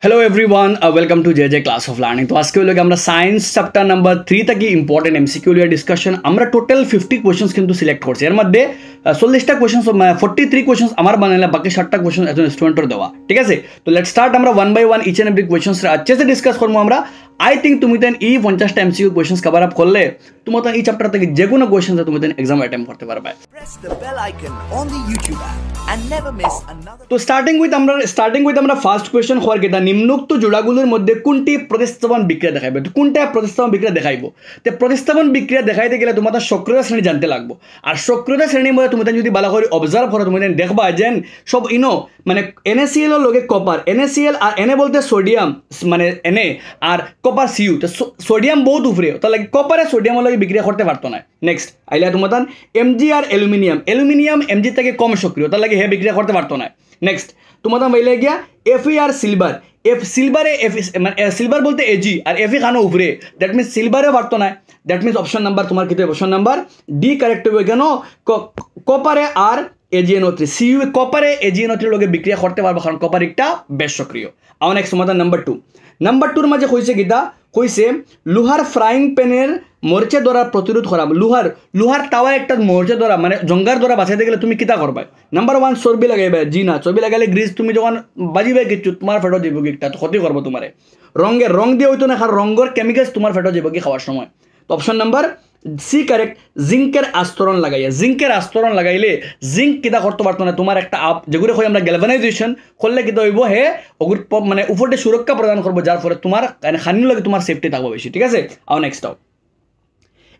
Hello everyone welcome to J class of learning. तो आज के लोग আমরা সায়েন্স চ্যাপ্টার নাম্বার 3 থেকে ইম্পর্টেন্ট এমসিকিউ লিয়ে ডিসকাশন আমরা টোটাল 50 কোশ্চেন্স কিন্তু সিলেক্ট করছি। এর মধ্যে 40টা কোশ্চেন্স 43 কোশ্চেন্স আমার বানাইলা, বাকি 60টা কোশ্চেন একজন স্টুডেন্টের দেওয়া। ঠিক আছে, তো লেটস স্টার্ট। আমরা one by one each and every questions अच्छे से ডিসকাস করব। আমরা আই থিঙ্ক তুমি দেন এই 50টা এমসিকিউ কোশ্চেন্স কভার আপ করলে তুমি তো এই চ্যাপ্টার থেকে যে কোনো কোশ্চেন তুমি দেন এক্সাম অ্যাটেম্প করতে পারবে। Press the bell icon on the YouTube app and never miss another. তো স্টার্টিং উইথ আমরা ফার্স্ট কোয়েশ্চন হওয়ার কেটা নিম্নোক্ত জোড়াগুলোর মধ্যে কোনটি প্রতিস্থাপন বিক্রিয়া দেখাইবে। তো কোনটা প্রতিস্থাপন বিক্রিয়া দেখাইব? তো প্রতিস্থাপন বিক্রিয়া দেখাইতে গেলে তোমাদের সক্রিয়তা শ্রেণী জানতে লাগবে। আর সক্রিয়তা শ্রেণীর মধ্যে তুমি যদি ভালো করে অবজার্ভ করো তুমি দেখবা যে সব মানে NaCl এর লগে কপার, NaCl আর Na বলতে সোডিয়াম মানে Na আর কপার Cu। তো সোডিয়াম বহুত উপরে, তার লাগে কপারে সোডিয়ামের লগে বিক্রিয়া করতে পারতো না। নেক্সট আইলা তোমাদের Mg আর অ্যালুমিনিয়াম Mg থেকে কম সক্রিয়, তার লাগে হে বিক্রিয়া করতে পারতো না। নেক্সট তোমাদের বাইলে গিয়া Fe আর সিলভার, সিলভার বলতে Ag আর Fe খানো উপরে, দ্যাট মিনস সিলভারে পারতো না। দ্যাট মিনস অপশন নাম্বার তোমার কিন্তু অপশন নাম্বার ডি কারেক্ট হবে। কেন? কপারে আর AgNO3 Cu কপারে AgNO3 লগে বিক্রিয়া করতে পারবে, কারণ কপার একটা বেশ সক্রিয়। আমার নেক্সট তোমাদের নাম্বার টুর মাঝে কইছে গীতা কইছে লোহার ফ্রাইং প্যানের মরচে দ্বারা প্রতিরোধ করা। লোহার তাওয়া একটা মরচে দ্বারা মানে জঙ্গার দ্বারা বাঁচাইতে গেলে তুমি কিতা করবা? নাম্বার ওয়ান চর্বি লাগাইবে। জি না, চর্বি লাগাইলে গ্রিজ তুমি যখন বাজিবে কিছু তোমার ফেটো যাব কি একটা ক্ষতি করবো তোমারে। রং দিয়ে হইতো না, কারণ রঙের কেমিক্যালস তোমার ফেটো যাব কি খাওয়ার সময়। তো অপশন নাম্বার সি কারেক্ট। জিঙ্কের আস্তরণ লাগাইলে জিঙ্ক কিতা করতে পারতো না তোমার একটা যেগুলো হয় আমরা গ্যালভানাইজেশন করলে কিতা হইব হে ওগুর মানে উপরে সুরক্ষা প্রদান করবো, যার ফলে তোমার খানির লগে তোমার সেফটি থাকবে বেশি। ঠিক আছে, আর নেক্সট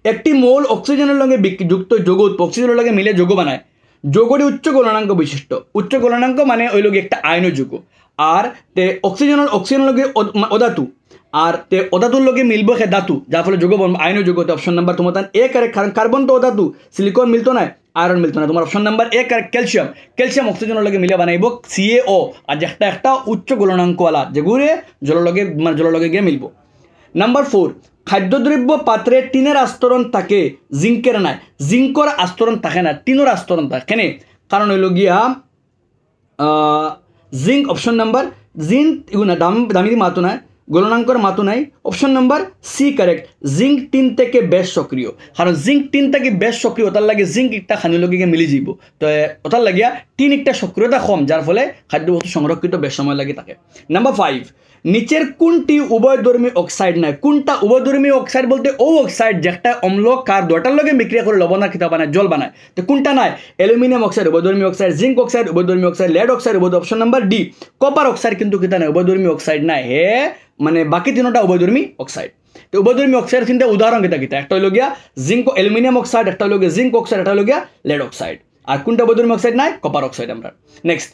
একটি মোল অক্সিজেনের লগে যুক্ত যৌগ অক্সিজেনের লগে মিলে যৌগ বানায়। যৌগটি উচ্চ গলনাঙ্ক বিশিষ্ট। উচ্চ গলনাঙ্ক মানে ওই লগে একটা আয়ন যৌগ। আর তে অক্সিজেনের লগে অধাতু, আর তে অধাতুর লগে মিলব সে ধাতু, যার ফলে যৌগ আয়ন যৌগ। অপশন নাম্বার তোমার এ কারেক্ট, কারণ কার্বন তো অধাতু, সিলিকন মিলতো না, আয়রন মিলতো না। তোমার option number A correct. Calcium অক্সিজেনের লগে মিলে বানাইব CaO, আর একটা উচ্চ গলনাঙ্কওয়ালা যেগুলো জলের লগে গিয়ে মিলব। নাম্বার 4 খাদ্যদ্রব্য পাত্রে টিনের আস্তরণ থাকে, জিঙ্কের নাই। জিঙ্কর আস্তরণ থাকে না, টিনের আস্তরণ থাকে না, কারণ হইল গিয়া জিঙ্ক। অপশন নাম্বার জিঙ্ক এগুলো দামি মাতো নাই, গলনাঙ্কর মাতো নাই। Option number C correct. Zinc tin থেকে বেশ সক্রিয়, কারণ জিঙ্ক টিন থেকে বেশ সক্রিয়, তার লাগে জিঙ্ক একটা খানির লগে মিলি যাব। তো ওটার লাগিয়া টিন একটা সক্রিয়তা কম, যার ফলে খাদ্যবস্তু সংরক্ষিত বেশ সময় লাগে থাকে। নাম্বার 5 নিচের কোনটি উভয়ধর্মী অক্সাইড নাই? কোনটা উভয়ধর্মী অক্সাইড বলতে ও অক্সাইড যেটা অম্ল কার দুটার লগে বিক্রিয়া করে লবণার খিতা বানায়, জল বানায়। তো কোনটা নাই? অ্যালুমিনিয়াম অক্সাইড উভয়ধর্মী অক্সাইড, জিঙ্ক অক্সাইড উভয়ধর্মী অক্সাইড, লেড অক্সাইড উভয়। Option number D copper oxide কিন্তু খিতা নাই, উভয়ধর্মী অক্সাইড নাই হে, মানে বাকি তিনটা উভয়ধর্মী অক্সাইড। তো উভয়ধর্মী অক্সাইড তিনটা উদাহরণ কিতা একটা হইল গিয়া জিঙ্ক অ্যালুমিনিয়াম অক্সাইড, একটা হইল গিয়া জিঙ্ক অক্সাইড, একটা হইল গিয়া লেড অক্সাইড। আর কোনটা উভয়ধর্মী অক্সাইড নাই? Copper oxide. আমরা নেক্সট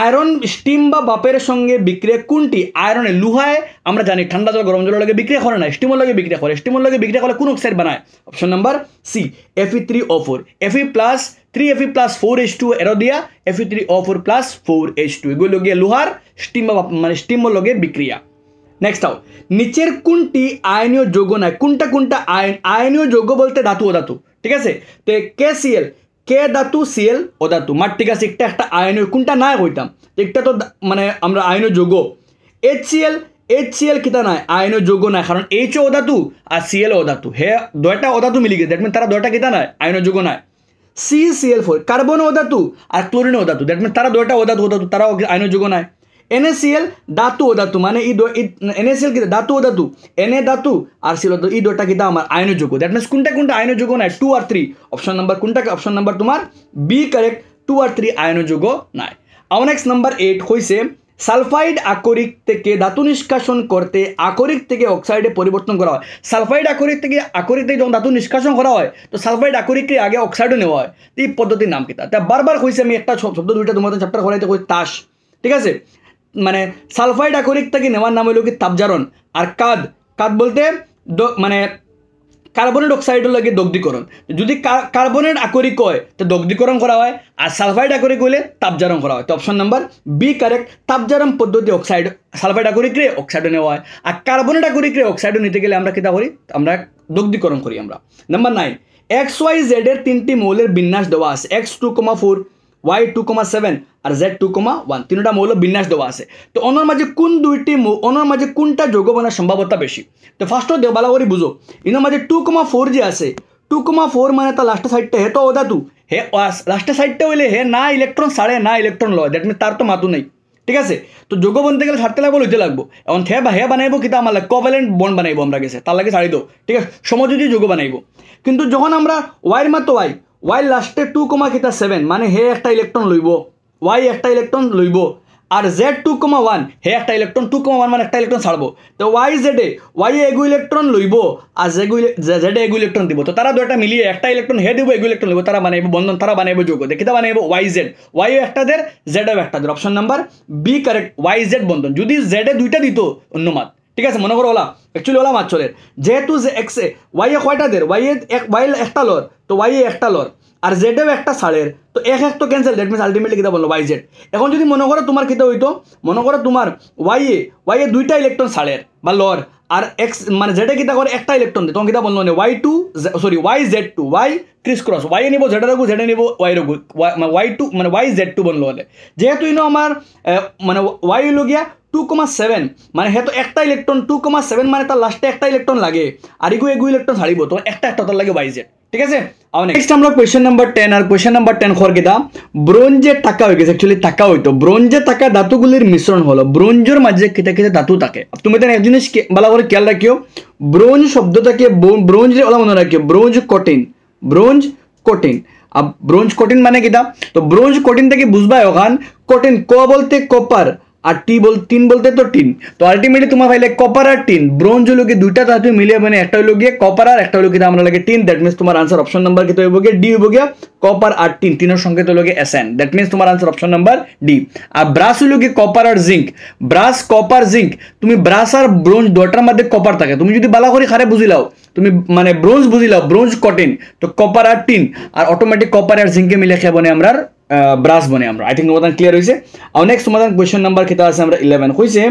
আয়রন স্টিম বা বাপের সঙ্গে বিক্রিয়া কোনটি? আয়রনে লোহায় আমরা জানি ঠান্ডা জল গরম জলের লগে বিক্রিয়া করে না, স্টিমের লগে বিক্রিয়া করে। স্টিমের লগে বিক্রিয়া করলে কোন অক্সাইড বানায়? Option number C Fe3O4। Fe+3Fe+4H2 এরো দিয়া Fe3O4+4H2 এগুলো গিয়ে লোহার স্টিম বা মানে স্টিমের লগে বিক্রিয়া। নেক্সট আও নিচের কোনটি আয়নীয় যৌগ নাই? কোনটা আয়নীয় যৌগ বলতে ধাতু অধাতু। ঠিক আছে, তো KCl কে ধাতু, Cl অধাতু। মার ঠিক আছে, একটা আয়নীয় কোনটা নাই কইতাম, একটা তো মানে আমরা আয়নীয় যৌগ। HCl কিতা নাই? আয়নীয় যৌগ নাই, কারণ H অধাতু আর Cl অধাতু, হে দুইটা অধাতু মিলি গেছে, দ্যাট মিন তারা দুইটা কিতা নাই? আয়নীয় যৌগ নাই। CCl4 কার্বন অধাতু আর ক্লোরিন অধাতু, দ্যাট মিন তারা দুইটা অধাতু, তারাও আয়নীয় যৌগ নাই। NaCl ধাতু অধাতু, মানে NaCl কিতা ধাতু অধাতু, Na ধাতু আর Cl অধাতু, এই দুইটা কিতা আমার আয়নীয় যৌগ। দ্যাট মিনস কোনটা আয়নীয় যৌগ নাই? 2 আর 3। অপশন নাম্বার কোনটা? অপশন নাম্বার তোমার বি কারেক্ট, 2 আর 3 আয়নীয় যৌগ নাই। আমার নেক্সট নাম্বার 8 হইছে সালফাইড আকরিক থেকে ধাতু নিষ্কাশন করতে আকরিক থেকে অক্সাইডে পরিবর্তন করা হয়। সালফাইড আকরিক থেকে যখন ধাতু নিষ্কাশন করা হয়, তো সালফাইড আকরিককে আগে অক্সাইডও নেওয়া হয়। এই পদ্ধতির নাম কিতা? তা বারবার কইছে আমি একটা শব্দ দুইটা তোমাদের চ্যাপ্টার করাইতে কই তাস। ঠিক আছে, মানে সালফাইড আকরিক থেকে নেওয়ার নাম হইল কি তাপজারণ। আর কাদ বলতে মানে কার্বনের অক্সাইডের লাগে দগ্ধীকরণ। যদি কার্বনের আকরিক হয় তো দগ্ধীকরণ করা হয়, আর সালফাইড আকরিক হইলে তাপজারণ করা হয়। তো অপশন নাম্বার বি কারেক্ট। তাপজারণ পদ্ধতি অক্সাইড সালফাইড আকরিক রে অক্সাইডও নেওয়া হয়, আর কার্বনের আকরিক রে অক্সাইডও নিতে গেলে আমরা কিতা করি? আমরা দগ্ধীকরণ করি আমরা। নাম্বার 9 XYZ এর তিনটি মৌলের বিন্যাস দেওয়া আছে। X2,4 y2,7 আর z2,1 তিনটা মৌল বিন্যাস দেওয়া আছে। তো অনর মাঝে কোন দুইটি অনর মাঝে কোনটা যৌগ বনার সম্ভাবনা বেশি? তো ফার্স্টও দেও ভালো করে বুঝো, ইনোর মাঝে 2,4 যে আছে 2,4 মানে তার লাস্টের সাইডটা হে তো অধাতু, হে লাস্টের সাইডটা হইলে হে না ইলেকট্রন ছাড়ে না ইলেকট্রন লয়, দ্যাট মিনস তার তো মাতু নেই, ঠিক আছে? তো যোগ বনতে গেলে ছাড়তে লাগবো লইতে লাগবো। এখন হে বানাইবো কিন্তু আমার লাগে কোভ্যালেন্ট বন্ড বানাইবো আমরা গেছে, তার লাগে ছাড়ি দো, ঠিক আছে? সমযোজী যোগ বানাইবো। কিন্তু যখন আমরা ওয়াইয়ের মাত্র ওয়াই লাস্টে 2,7 মানে হে একটা ইলেকট্রন লইব, ওয়াই একটা ইলেকট্রন লইব, আর z2,1 হে একটা ইলেকট্রন 2,1 মানে একটা ইলেকট্রন ছাড়বো। তো ওয়াই এগু ইলেকট্রন লইব আর জেডে এগু ইলেকট্রন দিব। তো তারা দুটা মিলিয়ে একটা ইলেকট্রন হে দিব, এগু ইলেকট্রন লইব, তারা বানাইব বন্ধন, তারা বানাইব যৌগ। দেখিতা বানাইব ওয়াইও একটা দের জেডও একটা দের। Option number B correct, Y Z বন্ধন। যদি জেডে দুইটা দিত অন্য মাত, ঠিক আছে? মনে করো ওলা অ্যাকচুয়ালি ওলা মাত চলে, যেহেতু যে এক্সে ওয়াইয়ে কয়টা দের, ওয়াই একটা লর, তো ওয়াইয়ে একটা লর আর জেডেও একটা ছাড়ের, তো এক তো ক্যান্সেল, দ্যাট মিনস আলটিমেটলি কিতা বললো ওয়াই জেড। এখন যদি মনে করো তোমার কিতা হইতো, মনে করো তোমার ওয়াইয়ে দুইটা ইলেকট্রন ছাড়ের বা লর আর এক্স মানে জেডে কিতা করে একটা ইলেকট্রন দিয়ে, তখন কিতা বললো Y Z to Y criss cross, Y নিব জেডের রঘু, জেডে নিব ওয়াই রঘু, ওয়াই2 মানে ওয়াই জেড2 বললো হলে। যেহেতু ইনো আমার মানে ওয়াই হইল গিয়া 2,7 মানে হে তো একটা ইলেকট্রন 2,7 মানে তার লাস্টে একটা ইলেকট্রন লাগে আর এগু ইলেকট্রন ছাড়িব, তো একটা তার লাগে ওয়াই জেড, ঠিক আছে? নেক্সট আমরা কোয়েশ্চন নাম্বার 10 আর কোয়েশ্চন নাম্বার 10 খর কিতা ব্রোঞ্জের টাকা হয়ে গেছে, অ্যাকচুয়ালি টাকা হইতো ব্রোঞ্জের টাকা ধাতুগুলির মিশ্রণ হলো। ব্রোঞ্জের মাঝে কিতা কিতা ধাতু থাকে, তুমি তো এক জিনিস ভালো করে খেয়াল রাখিও, ব্রোঞ্জ শব্দটাকে ব্রোঞ্জের ওলা মনে রাখিও, ব্রোঞ্জ কঠিন। আর ব্রোঞ্জ কঠিন মানে কিতা? তো ব্রোঞ্জ কঠিন থেকে বুঝবা ওখান কঠিন ক বলতে কপার আর টিন বলতে তো টিন। তো আলটিমেটলি তোমার পাইলে কপার আর টিন, ব্রোঞ্জ হলো গিয়ে দুইটা ধাতু মিলিয়ে মানে একটা হলো গিয়ে কপার আর একটা হলো গিয়ে আমরা লাগে টিন, দ্যাট মিনস তোমার আনসার অপশন নাম্বার কি হইব গিয়ে ডি হইব গিয়া কপার আর টিন, টিনের সংকেত হলো গিয়ে এসএন, দ্যাট মিনস তোমার আনসার অপশন নাম্বার ডি। আর ব্রাস হলো গিয়ে কপার আর জিঙ্ক, ব্রাস কপার জিঙ্ক, তুমি ব্রাস আর ব্রোঞ্জ দুটার মধ্যে কপার থাকে, তুমি যদি বালা করে খারে বুঝিলাও, তুমি মানে ব্রোঞ্জ বুঝিলাও, ব্রোঞ্জ কঠিন, তো কপার আর টিন আর অটোমেটিক কপার আর জিঙ্কে মিলে খেয়ে বনে আমরা ব্রাস বনে আমরা। আই থিঙ্ক তোমাদের ক্লিয়ার হয়েছে। আর নেক্সট তোমাদের কোয়েশ্চন নাম্বার কিতা আছে আমরা 11 হয়েছে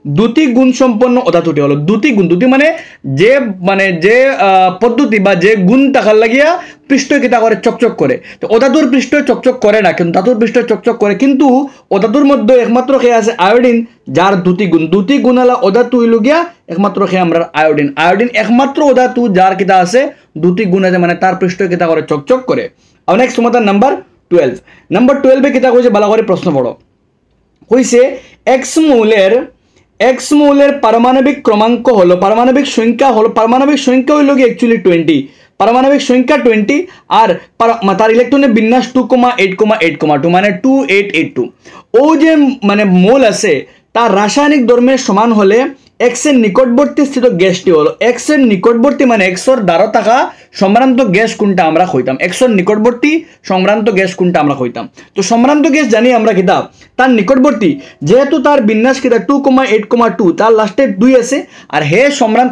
দ্যুতি গুণ সম্পন্ন অধাতুটি হলো। দ্যুতি মানে যে পদ্ধতি বা যে গুণ টাকার লাগিয়া পৃষ্ঠ কিতা করে চকচক করে, তো অধাতুর পৃষ্ঠ চকচক করে না কিন্তু ধাতুর পৃষ্ঠ চকচক করে, কিন্তু অধাতুর মধ্যে একমাত্র খেয়ে আছে আয়োডিন যার দ্যুতি গুণ আলা অধাতু হইল গিয়া একমাত্র খেয়ে আমরা আয়োডিন একমাত্র অধাতু যার কিতা আছে দ্যুতি গুণ আছে, মানে তার পৃষ্ঠ কিতা করে চকচক করে। আর নেক্সট তোমাদের নাম্বার 12 কিতা কইছে ভালো করে প্রশ্ন পড়ো, কইছে এক্স মৌলের পারমাণবিক ক্রমাঙ্ক হলো, পারমাণবিক সংখ্যা হইল কি অ্যাকচুয়ালি 20, পারমাণবিক সংখ্যা 20 আর তার ইলেকট্রনের বিন্যাস 2,8,2 মানে 2882। ও যে মানে মোল আছে তার রাসায়নিক ধর্মের সমান হলে এক্স এর নিকটবর্তী স্থিত গ্যাসটি হলো, এক্স এর নিকটবর্তী মানে এক্সর দ্বারা থাকা সম্ভ্রান্ত গ্যাস কোনটা আমরা কইতাম, এক্সর নিকটবর্তী সম্ভ্রান্ত গ্যাস কোনটা আমরা কইতাম। তো সম্ভ্রান্ত গ্যাস জানি আমরা কিতা তার নিকটবর্তী, যেহেতু তার বিন্যাস কিতা 2,8,2 তার লাস্টে 2 আছে আর হে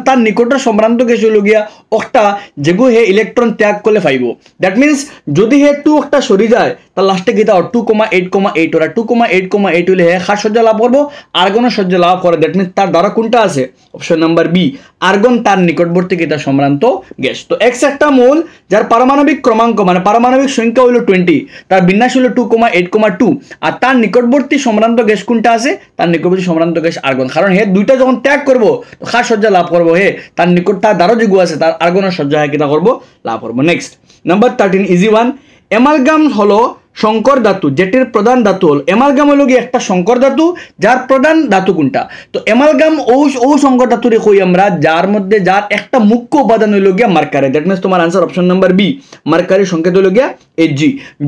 তার নিকটের সম্ভ্রান্ত গ্যাস হইল গিয়া একটা যেগু হে ইলেকট্রন ত্যাগ করলে পাইব, দ্যাট মিনস যদি হে 2 একটা সরি যায় তার লাস্টে কিতা 2,8,8 ওরা 2,8,8 হইলে হে খাস সজ্জা লাভ করবো, আর্গনের সজ্জা লাভ করে, দ্যাট মিনস তার দ্বারা কোনটা আছে অপশন নাম্বার বি আর্গন তার নিকটবর্তী কিতা সম্ভ্রান্ত গ্যাস। তো এক্স একটা মৌল যার পারমাণবিক ক্রমাঙ্ক মানে পারমাণবিক সংখ্যা হইল 20, তার বিন্যাস হইল 2,8,2 আর তার নিকটবর্তী সম্ভ্রান্ত গ্যাস কোনটা আছে, তার নিকটবর্তী সম্ভ্রান্ত গ্যাস আর্গন, কারণ হে দুইটা যখন ত্যাগ করবো তো খাস সজ্জা লাভ করবো, হে তার নিকট তার দ্বারা যেগু আছে তার আর্গনের সজ্জা হে কিতা করবো লাভ করবো। Next number 13 easy one, amalgam হলো সংকর ধাতু যেটির প্রধান ধাতু হল, অ্যামালগাম হলো কি একটা সংকর ধাতু যার প্রধান ধাতু কোনটা, তো অ্যামালগাম ও সংকর ধাতুরে কই আমরা যার মধ্যে যার একটা মুখ্য উপাদান হইল গিয়া মার্কারি, দ্যাট মিনস তোমার answer option number B mercury সংকেত হইল গিয়া Hg।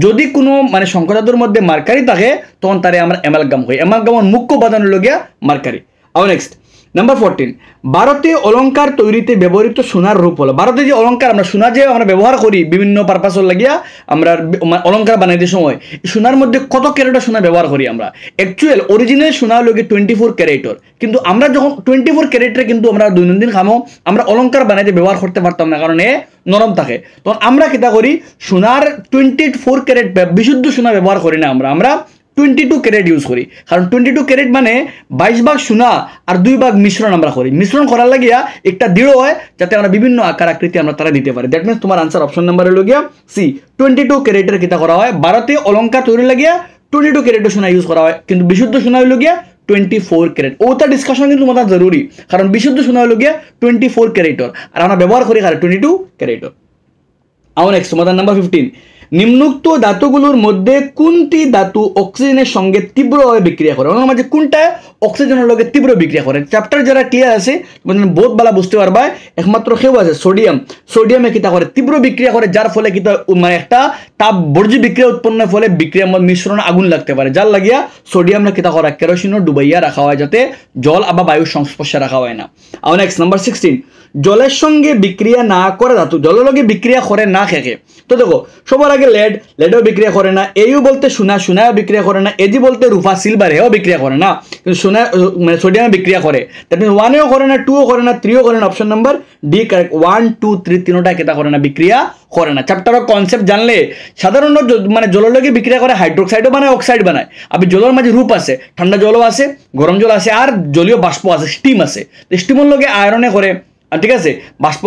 যদি কোনো মানে সংকর ধাতুর মধ্যে মার্কারি থাকে তখন তারে আমরা অ্যামালগাম হই, অ্যামালগামের মুখ্য উপাদান হইল গিয়া মার্কারি। আর নেক্সট নাম্বার 14, ভারতে অলঙ্কার তৈরিতে ব্যবহৃত সোনার রূপ হলো, ভারতে যে অলঙ্কার আমরা সোনা যে আমরা ব্যবহার করি বিভিন্ন পারপাসের লাগিয়া আমরা অলঙ্কার বানাইতে সময় সোনার মধ্যে কত ক্যারেটের সোনা ব্যবহার করি আমরা, অ্যাকচুয়াল অরিজিনাল সোনা হলো 24 ক্যারেটের, কিন্তু আমরা যখন 24 ক্যারেটের কিন্তু আমরা দৈনন্দিন খামো আমরা অলঙ্কার বানাইতে ব্যবহার করতে পারতাম না, কারণ এ নরম থাকে, তখন আমরা কিতা করি সোনার 24 ক্যারেট বিশুদ্ধ সোনা ব্যবহার করি না, আমরা 22 ক্যারেট ইউজ করি, কারণ 22 ক্যারেট মানে 22 ভাগ সোনা আর 2 ভাগ মিশ্রণ আমরা করি। মিশ্রণ করার লাগিয়া একটা দৃঢ় হয় যাতে আমরা বিভিন্ন আকার আকৃতি আমরা তারা দিতে পারি। দ্যাট মিনস তোমার আনসার অপশন নাম্বার হলো গিয়া সি, 22 ক্যারেটের কিতা করা হয়, ভারতীয় অলঙ্কার তৈরি লাগিয়া 22 ক্যারেটের সোনা ইউজ করা হয়, কিন্তু বিশুদ্ধ সোনা হলো গিয়া 24 ক্যারেট। ওটা ডিসকাশন কিন্তু তোমাদের জরুরি, কারণ বিশুদ্ধ সোনা হলো গিয়া 24 ক্যারেটর, আর আমরা ব্যবহার করি 22 ক্যারেটর। আও নেক্সট তোমাদের নাম্বার 15, নিম্নোক্ত ধাতুগুলোর মধ্যে কোনটি ধাতু অক্সিজেনের সঙ্গে তীব্রভাবে বিক্রিয়া করে? ওনার মাঝে কোনটা অক্সিজেনের লগে তীব্র বিক্রিয়া করে? চ্যাপ্টার যারা ক্লিয়ার আছে বহুত ভালো বুঝতে পারবা, একমাত্র কেউ আছে সোডিয়াম। সোডিয়ামে কিতা করে? তীব্র বিক্রিয়া করে, যার ফলে কিতা মানে একটা তাপ বর্জ্য বিক্রিয়া উৎপন্নের ফলে বিক্রিয়ার মিশ্রণ আগুন লাগতে পারে, যার লাগিয়া সোডিয়ামে কিতা করা কেরোসিনও ডুবাইয়া রাখা হয় যাতে জল আবার বায়ুর সংস্পর্শে রাখা হয় না। আর নেক্সট নাম্বার 16, জলের সঙ্গে বিক্রিয়া না করে ধাতু, জলের লগে বিক্রিয়া করে না খেকে। তো দেখো সবার আগে লেডও বিক্রিয়া করে না, এইও বলতে সোনাও বিক্রিয়া করে না, এজি বলতে রূপা সিলভার এও বিক্রিয়া করে না, কিন্তু সোনা মানে সোডিয়ামে বিক্রিয়া করে। দ্যাট মিনস 1ও করে না, 2ও করে না, 3ও করে না। অপশন নাম্বার ডি কারেক্ট, 1, 2, 3 তিনোটা কেতা করে না, বিক্রিয়া করে না। চ্যাপ্টারের কনসেপ্ট জানলে সাধারণত মানে জলের লগে বিক্রিয়া করে হাইড্রোক্সাইডও বানায়, অক্সাইড বানায়। আবার জলের মাঝে রূপ আছে, ঠান্ডা জলও আছে, গরম জল আছে, আর জলীয় বাষ্প আছে, স্টিম আছে। স্টিমের লগে আয়রনে করে, ঠিক আছে, বাষ্প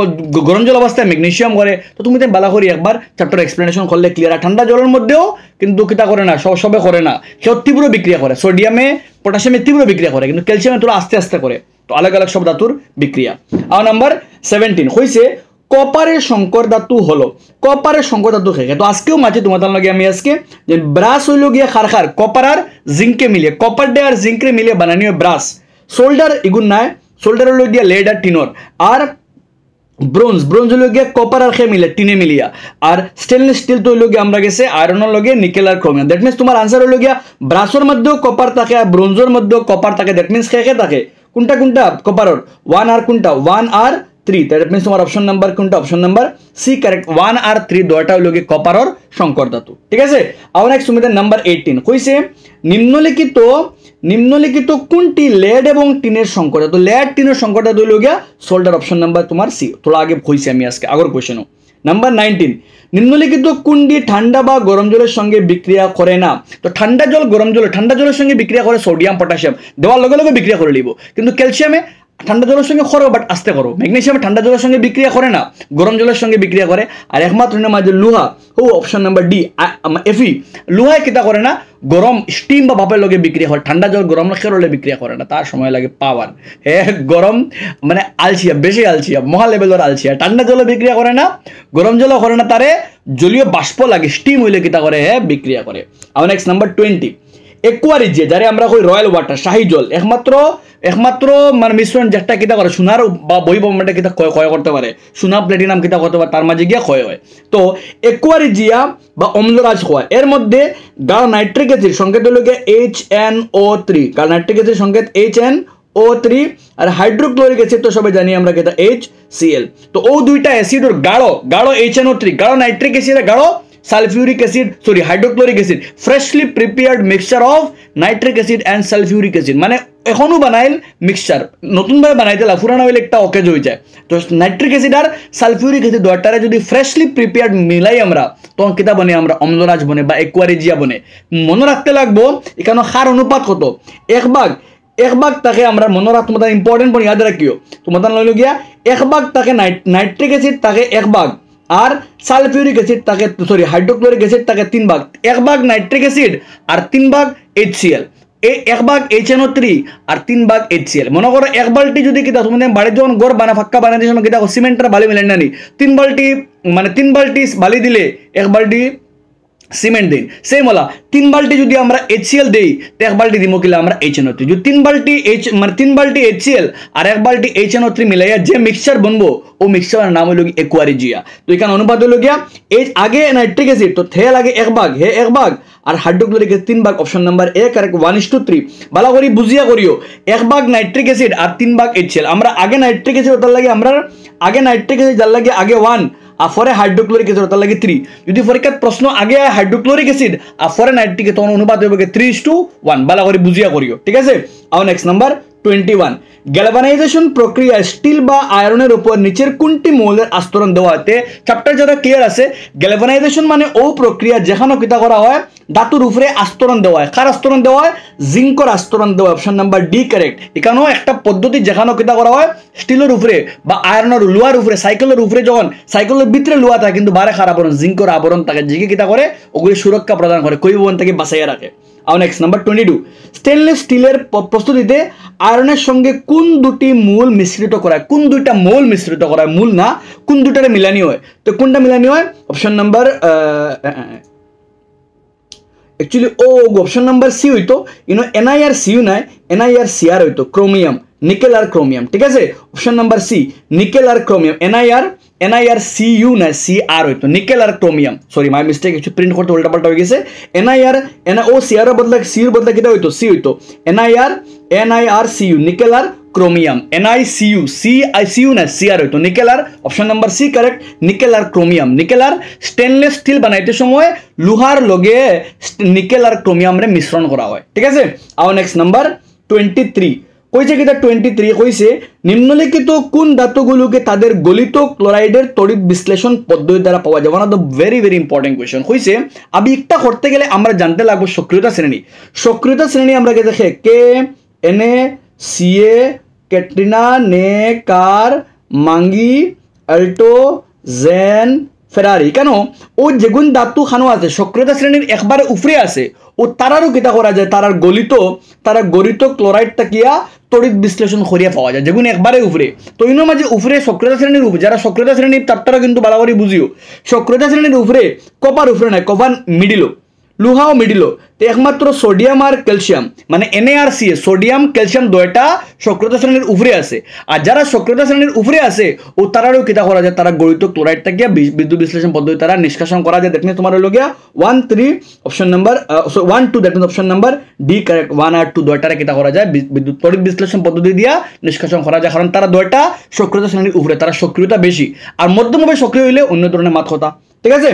গরম জল অবস্থায় ম্যাগনেসিয়াম করে। তো তুমি তো বালা করি একবার চ্যাপ্টার এক্সপ্লেনেশন করলে ক্লিয়ার। আর ঠান্ডা জলের মধ্যেও কিন্তু কিতা করে না, সবে করে না, সেও তীব্র বিক্রিয়া করে। সোডিয়ামে পটাশিয়ামে তীব্র বিক্রিয়া করে, কিন্তু ক্যালসিয়ামে তোরা আস্তে আস্তে করে। তো আলাদা আলাদা সব ধাতুর বিক্রিয়া। আর নাম্বার 17 হয়েছে কপারের সংকর ধাতু হলো, কপারের সংকর ধাতু খেয়ে। তো আজকেও মাঝে তোমাদের লগে আমি আজকে যে ব্রাশ হইল গিয়া খার কপার আর জিঙ্কে মিলিয়ে, কপার ডে আর জিঙ্কে মিলিয়ে বানানিও ব্রাশ। সোল্ডার ইগুন নাই, সোল্ডার হলো গিয়া লেড আর টিনর। আর ব্রোঞ্জ হলো গিয়া কপার আর খেয়ে মিলে টিনে মিলিয়া। আর স্টেনলেস স্টিল তো হইল গিয়া আমরা গেছে আয়রনের লগে নিকেল আর ক্রোমিয়াম। দ্যাট মিনস তোমার আনসার হলো গিয়া ব্রাশর মধ্যেও কপার থাকে আর ব্রোঞ্জের মধ্যেও কপার থাকে। দ্যাট মিনস খেয়ে থাকে কোনটা কপারর 1 আর কোনটা 1 আর 3। দ্যাট মিনস তোমার অপশন নাম্বার কোনটা? অপশন নাম্বার সি কারেক্ট, 1 আর 3 দুইটা হইল গিয়ে কপারর সংকর ধাতু। ঠিক আছে। আর নেক্সট তোমাদের নাম্বার 18 কইছে নিম্নলিখিত কোনটি লেড এবং টিনের সংকর ধাতু? লেড টিনের সংকর ধাতু হইল গিয়া সোল্ডার। অপশন নাম্বার তোমার সি। তোরা আগে কইছি আমি আজকে আগর কোশ্চেনও। নাম্বার 19, নিম্নলিখিত কোনটি ঠান্ডা বা গরম জলের সঙ্গে বিক্রিয়া করে না? তো ঠান্ডা জলের সঙ্গে বিক্রিয়া করে সোডিয়াম পটাশিয়াম, দেওয়ার লগে লগে বিক্রিয়া করে নিব। কিন্তু ক্যালসিয়ামে ঠান্ডা জলের সঙ্গে করো, বাট আস্তে করো। ম্যাগনেসিয়াম ঠান্ডা জলের সঙ্গে বিক্রিয়া করে না, গরম জলের সঙ্গে বিক্রিয়া করে। আর একমাত্র মাঝে লোহা, অপশন নাম্বার ডি এফি, লোহায় কিতা করে না, গরম স্টিম বা ভাপের লগে বিক্রিয়া করে। ঠান্ডা জল গরম খেরলে বিক্রিয়া করে না, তার সময় লাগে পাওয়ার। গরম মানে আলসিয়া, বেশি আলসিয়া, মহা লেভেলের আলসিয়া। ঠান্ডা জলে বিক্রিয়া করে না, গরম জলও করে না, তারে জলীয় বাষ্প লাগে, স্টিম হইলে কিতা করে বিক্রিয়া করে। আর নেক্সট নাম্বার 20, একুয়ারিজিয়া যারে আমরা কই রয়্যাল ওয়াটার, শাহী জল, একমাত্র মানে মিশ্রণ যেটা কিতা করে সোনার বা বহির্ভূমিটা কিতা ক্ষয় করতে পারে, সোনা প্লেটিনাম কিতা করতে পারে, তার মাঝে গিয়া ক্ষয় হয়। তো একুয়ারিজিয়া বা অম্লরাজ হয়, এর মধ্যে গাঢ় নাইট্রিক অ্যাসিড সংকেত হলো গিয়ে HNO3, গাঢ় নাইট্রিক অ্যাসিড সংকেত HNO3, আর হাইড্রোক্লোরিক অ্যাসিড তো সবাই জানি আমরা কিতা HCl। তো ও দুইটা অ্যাসিডর গাঢ় HNO3, গাঢ় নাইট্রিক অ্যাসিড, গাঢ় sulphuric acid, hydrochloric acid, freshly prepared mixture of nitric acid and sulphuric acid. মানে এখনো বানাইল মিক্সচার, নতুনভাবে বানাইতে লাগে, পুরানো হইলে একটা অকেজ হয়ে যায়। তো নাইট্রিক অ্যাসিড আর সালফিউরিক অ্যাসিড দুইটারে যদি ফ্রেশলি প্রিপেয়ার্ড মিলাই আমরা, তখন কিতা বনে আমরা অম্লরাজ বনে বা একুয়ারিজিয়া বনে। মনে রাখতে লাগবো এখানে সার অনুপাত কত, এক ভাগ তাকে আমরা মনে রাখ, তোমাদের ইম্পর্টেন্ট পয়েন্ট ইয়াদ রাখিও। তোমাদের লইল গিয়া 1 ভাগ তাকে নাইট্রিক অ্যাসিড তাকে 1 ভাগ, আর সালফিউরিক অ্যাসিড তাকে হাইড্রোক্লোরিক অ্যাসিড তাকে 3 ভাগ। 1 ভাগ নাইট্রিক অ্যাসিড আর 3 ভাগ HCl, 1 ভাগ HNO3 আর 3 ভাগ HCl। মনে করো 1 বালতি যদি কিতা তুমি বাড়ির যখন গড় ফাক্কা বানাতে সময় কিতা সিমেন্টের বালি মিলেন না নি, 3 বালতি বালি দিলে 1 বালতি সিমেন্ট দিন, সেম হলা 3 বালতি যদি আমরা HCl দেই তো 1 বালতি দিব কিলা আমরা HNO3। যদি 3 বালতি HCl আর 1 বালতি HNO3 মিলাইয়া যে মিক্সচার বনবো ও মিক্সচারের নাম হলো একুয়ারিজিয়া। তো এখানে অনুপাত হলো গিয়া আগে নাইট্রিক অ্যাসিড তো থে লাগে 1 ভাগ, 1 ভাগ, আর হাইড্রোক্লোরিক অ্যাসিড 3 ভাগ। Option number A correct, 1:3। ভালো করে বুঝিয়া করিও, 1 ভাগ নাইট্রিক অ্যাসিড আর 3 ভাগ HCl। আমরা আগে নাইট্রিক অ্যাসিড ওটার লাগে আমরা আগে নাইট্রিক অ্যাসিড যার লাগে আগে 1 আর পরে হাইড্রোক্লোরিক অ্যাসিড ওটার লাগে 3। যদি পরীক্ষার প্রশ্ন আগে হাইড্রোক্লোরিক অ্যাসিড আর পরে নাইট্রিক, তখন অনুপাত হবে 3:1। ভালো করে বুঝিয়া করিও, ঠিক আছে। আর নেক্সট নাম্বার 21, গ্যালভানাইজেশন প্রক্রিয়া স্টিল বা আয়রনের উপর নিচের কোনটি মৌলের আস্তরণ দেওয়া হতে চ্যাপ্টার যারা ক্লিয়ার আছে গ্যালভানাইজেশন মানে ও প্রক্রিয়া যেখানে কিতা করা হয় ধাতুর উপরে আস্তরণ দেওয়া হয় কার আস্তরণ দেওয়া হয় জিঙ্কর আস্তরণ দেওয়া অপশন নাম্বার ডি কারেক্ট এখানেও একটা পদ্ধতি যেখানে কিতা করা হয় স্টিলের উপরে বা আয়রনের লোহার উপরে সাইকেলের উপরে যখন সাইকেলের ভিতরে লোহা থাকে কিন্তু বারে খারাপ আবরণ জিঙ্কর আবরণ থাকে জিকে কিতা করে ওগুলি সুরক্ষা প্রদান করে কৈবন থেকে বাঁচাইয়া রাখে আর নেক্সট নাম্বার 22 স্টেনলেস স্টিলের প্রস্তুতিতে আয়রনের সঙ্গে কোন দুটি মূল মিশ্রিত করা হয় কোন দুইটা মৌল মিশ্রিত করা হয় মূল না কোন দুটারে মিলানি হয় তো কোনটা মিলানি হয় অপশন নাম্বার एक्चुअली ओ ऑप्शन नंबर सी हुई तो इनो NiRCu ना NiRCr हुई तो क्रोमियम निकेल और क्रोमियम ठीक है ऑप्शन नंबर सी निकेल और क्रोमियम NiRCu ना Cr हुई तो निकेल और chromium sorry my mistake actually print करते उल्टा पल्टा हो गया से NiRCr बदला C बदला कितना हुई तो C हुई तो NiRCu निकेल और क्रोमियम NiCu ना Cr हुई तो निकेल और option number C correct nickel और क्रोमियम निकेल और स्टेनलेस स्टील बनाते समय लोहार लगे निकेल और क्रोमियम रे मिश्रण करा হয় ঠিক আছে আর নেক্সট নাম্বার 23 কইছে কিটা 23 কইছে নিম্নলিখিত কোন ধাতুগুলোকে তাদের গলিত ক্লোরাইডের তড়িৎ বিশ্লেষণ পদ্ধতি দ্বারা পাওয়া যায় one of the very important question কইছে আমি একটা করতে গেলে আমরা জানতে লাগবো সক্রিয়তা শ্রেণী আমরা কে দেখে কে এনএ সিএ कैटरीना ने कार मांगी अल्टो जैन फेरारी কেন ও যেগুন ধাতু খানো আছে সক্রিয়তা শ্রেণীর একবারে উপরে আছে ও তারারও কিতা করা যায় তারা গলিত ক্লোরাইড তাকিয়া তড়িৎ বিশ্লেষণ করিয়া পাওয়া যায় যেগুন একবারে উপরে তো ইনো মাঝে উপরে সক্রিয়তা শ্রেণীর উপরে যারা সক্রিয়তা শ্রেণীর চ্যাপ্টারও কিন্তু বালাবারি বুঝিও সক্রিয়তা শ্রেণীর উপরে কপার উপরে নাই কপার মিডিলো লুহাও মিডিলো তো একমাত্র সোডিয়াম আর ক্যালসিয়াম মানে NaRCa সোডিয়াম ক্যালসিয়াম দুইটা সক্রিয়তা শ্রেণীর উপরে আছে আর যারা সক্রিয়তা শ্রেণীর উপরে আছে ও তারারও কিতা করা যায় তারা গলিত ক্লোরাইডটা গিয়া বিদ্যুৎ বিশ্লেষণ পদ্ধতি তারা নিষ্কাশন করা যায় দেখনে তোমার হলো গিয়া 1 3 option number 1 2 that means option number D correct 1 আর 2 দুইটারে কিতা করা যায় বিদ্যুৎ তড়িৎ বিশ্লেষণ পদ্ধতি দিয়া নিষ্কাশন করা যায় কারণ তারা দুইটা সক্রিয়তা শ্রেণীর উপরে তারা সক্রিয়তা বেশি আর মধ্যমভাবে সক্রিয় হইলে অন্য ধরনের মাত কথা ঠিক আছে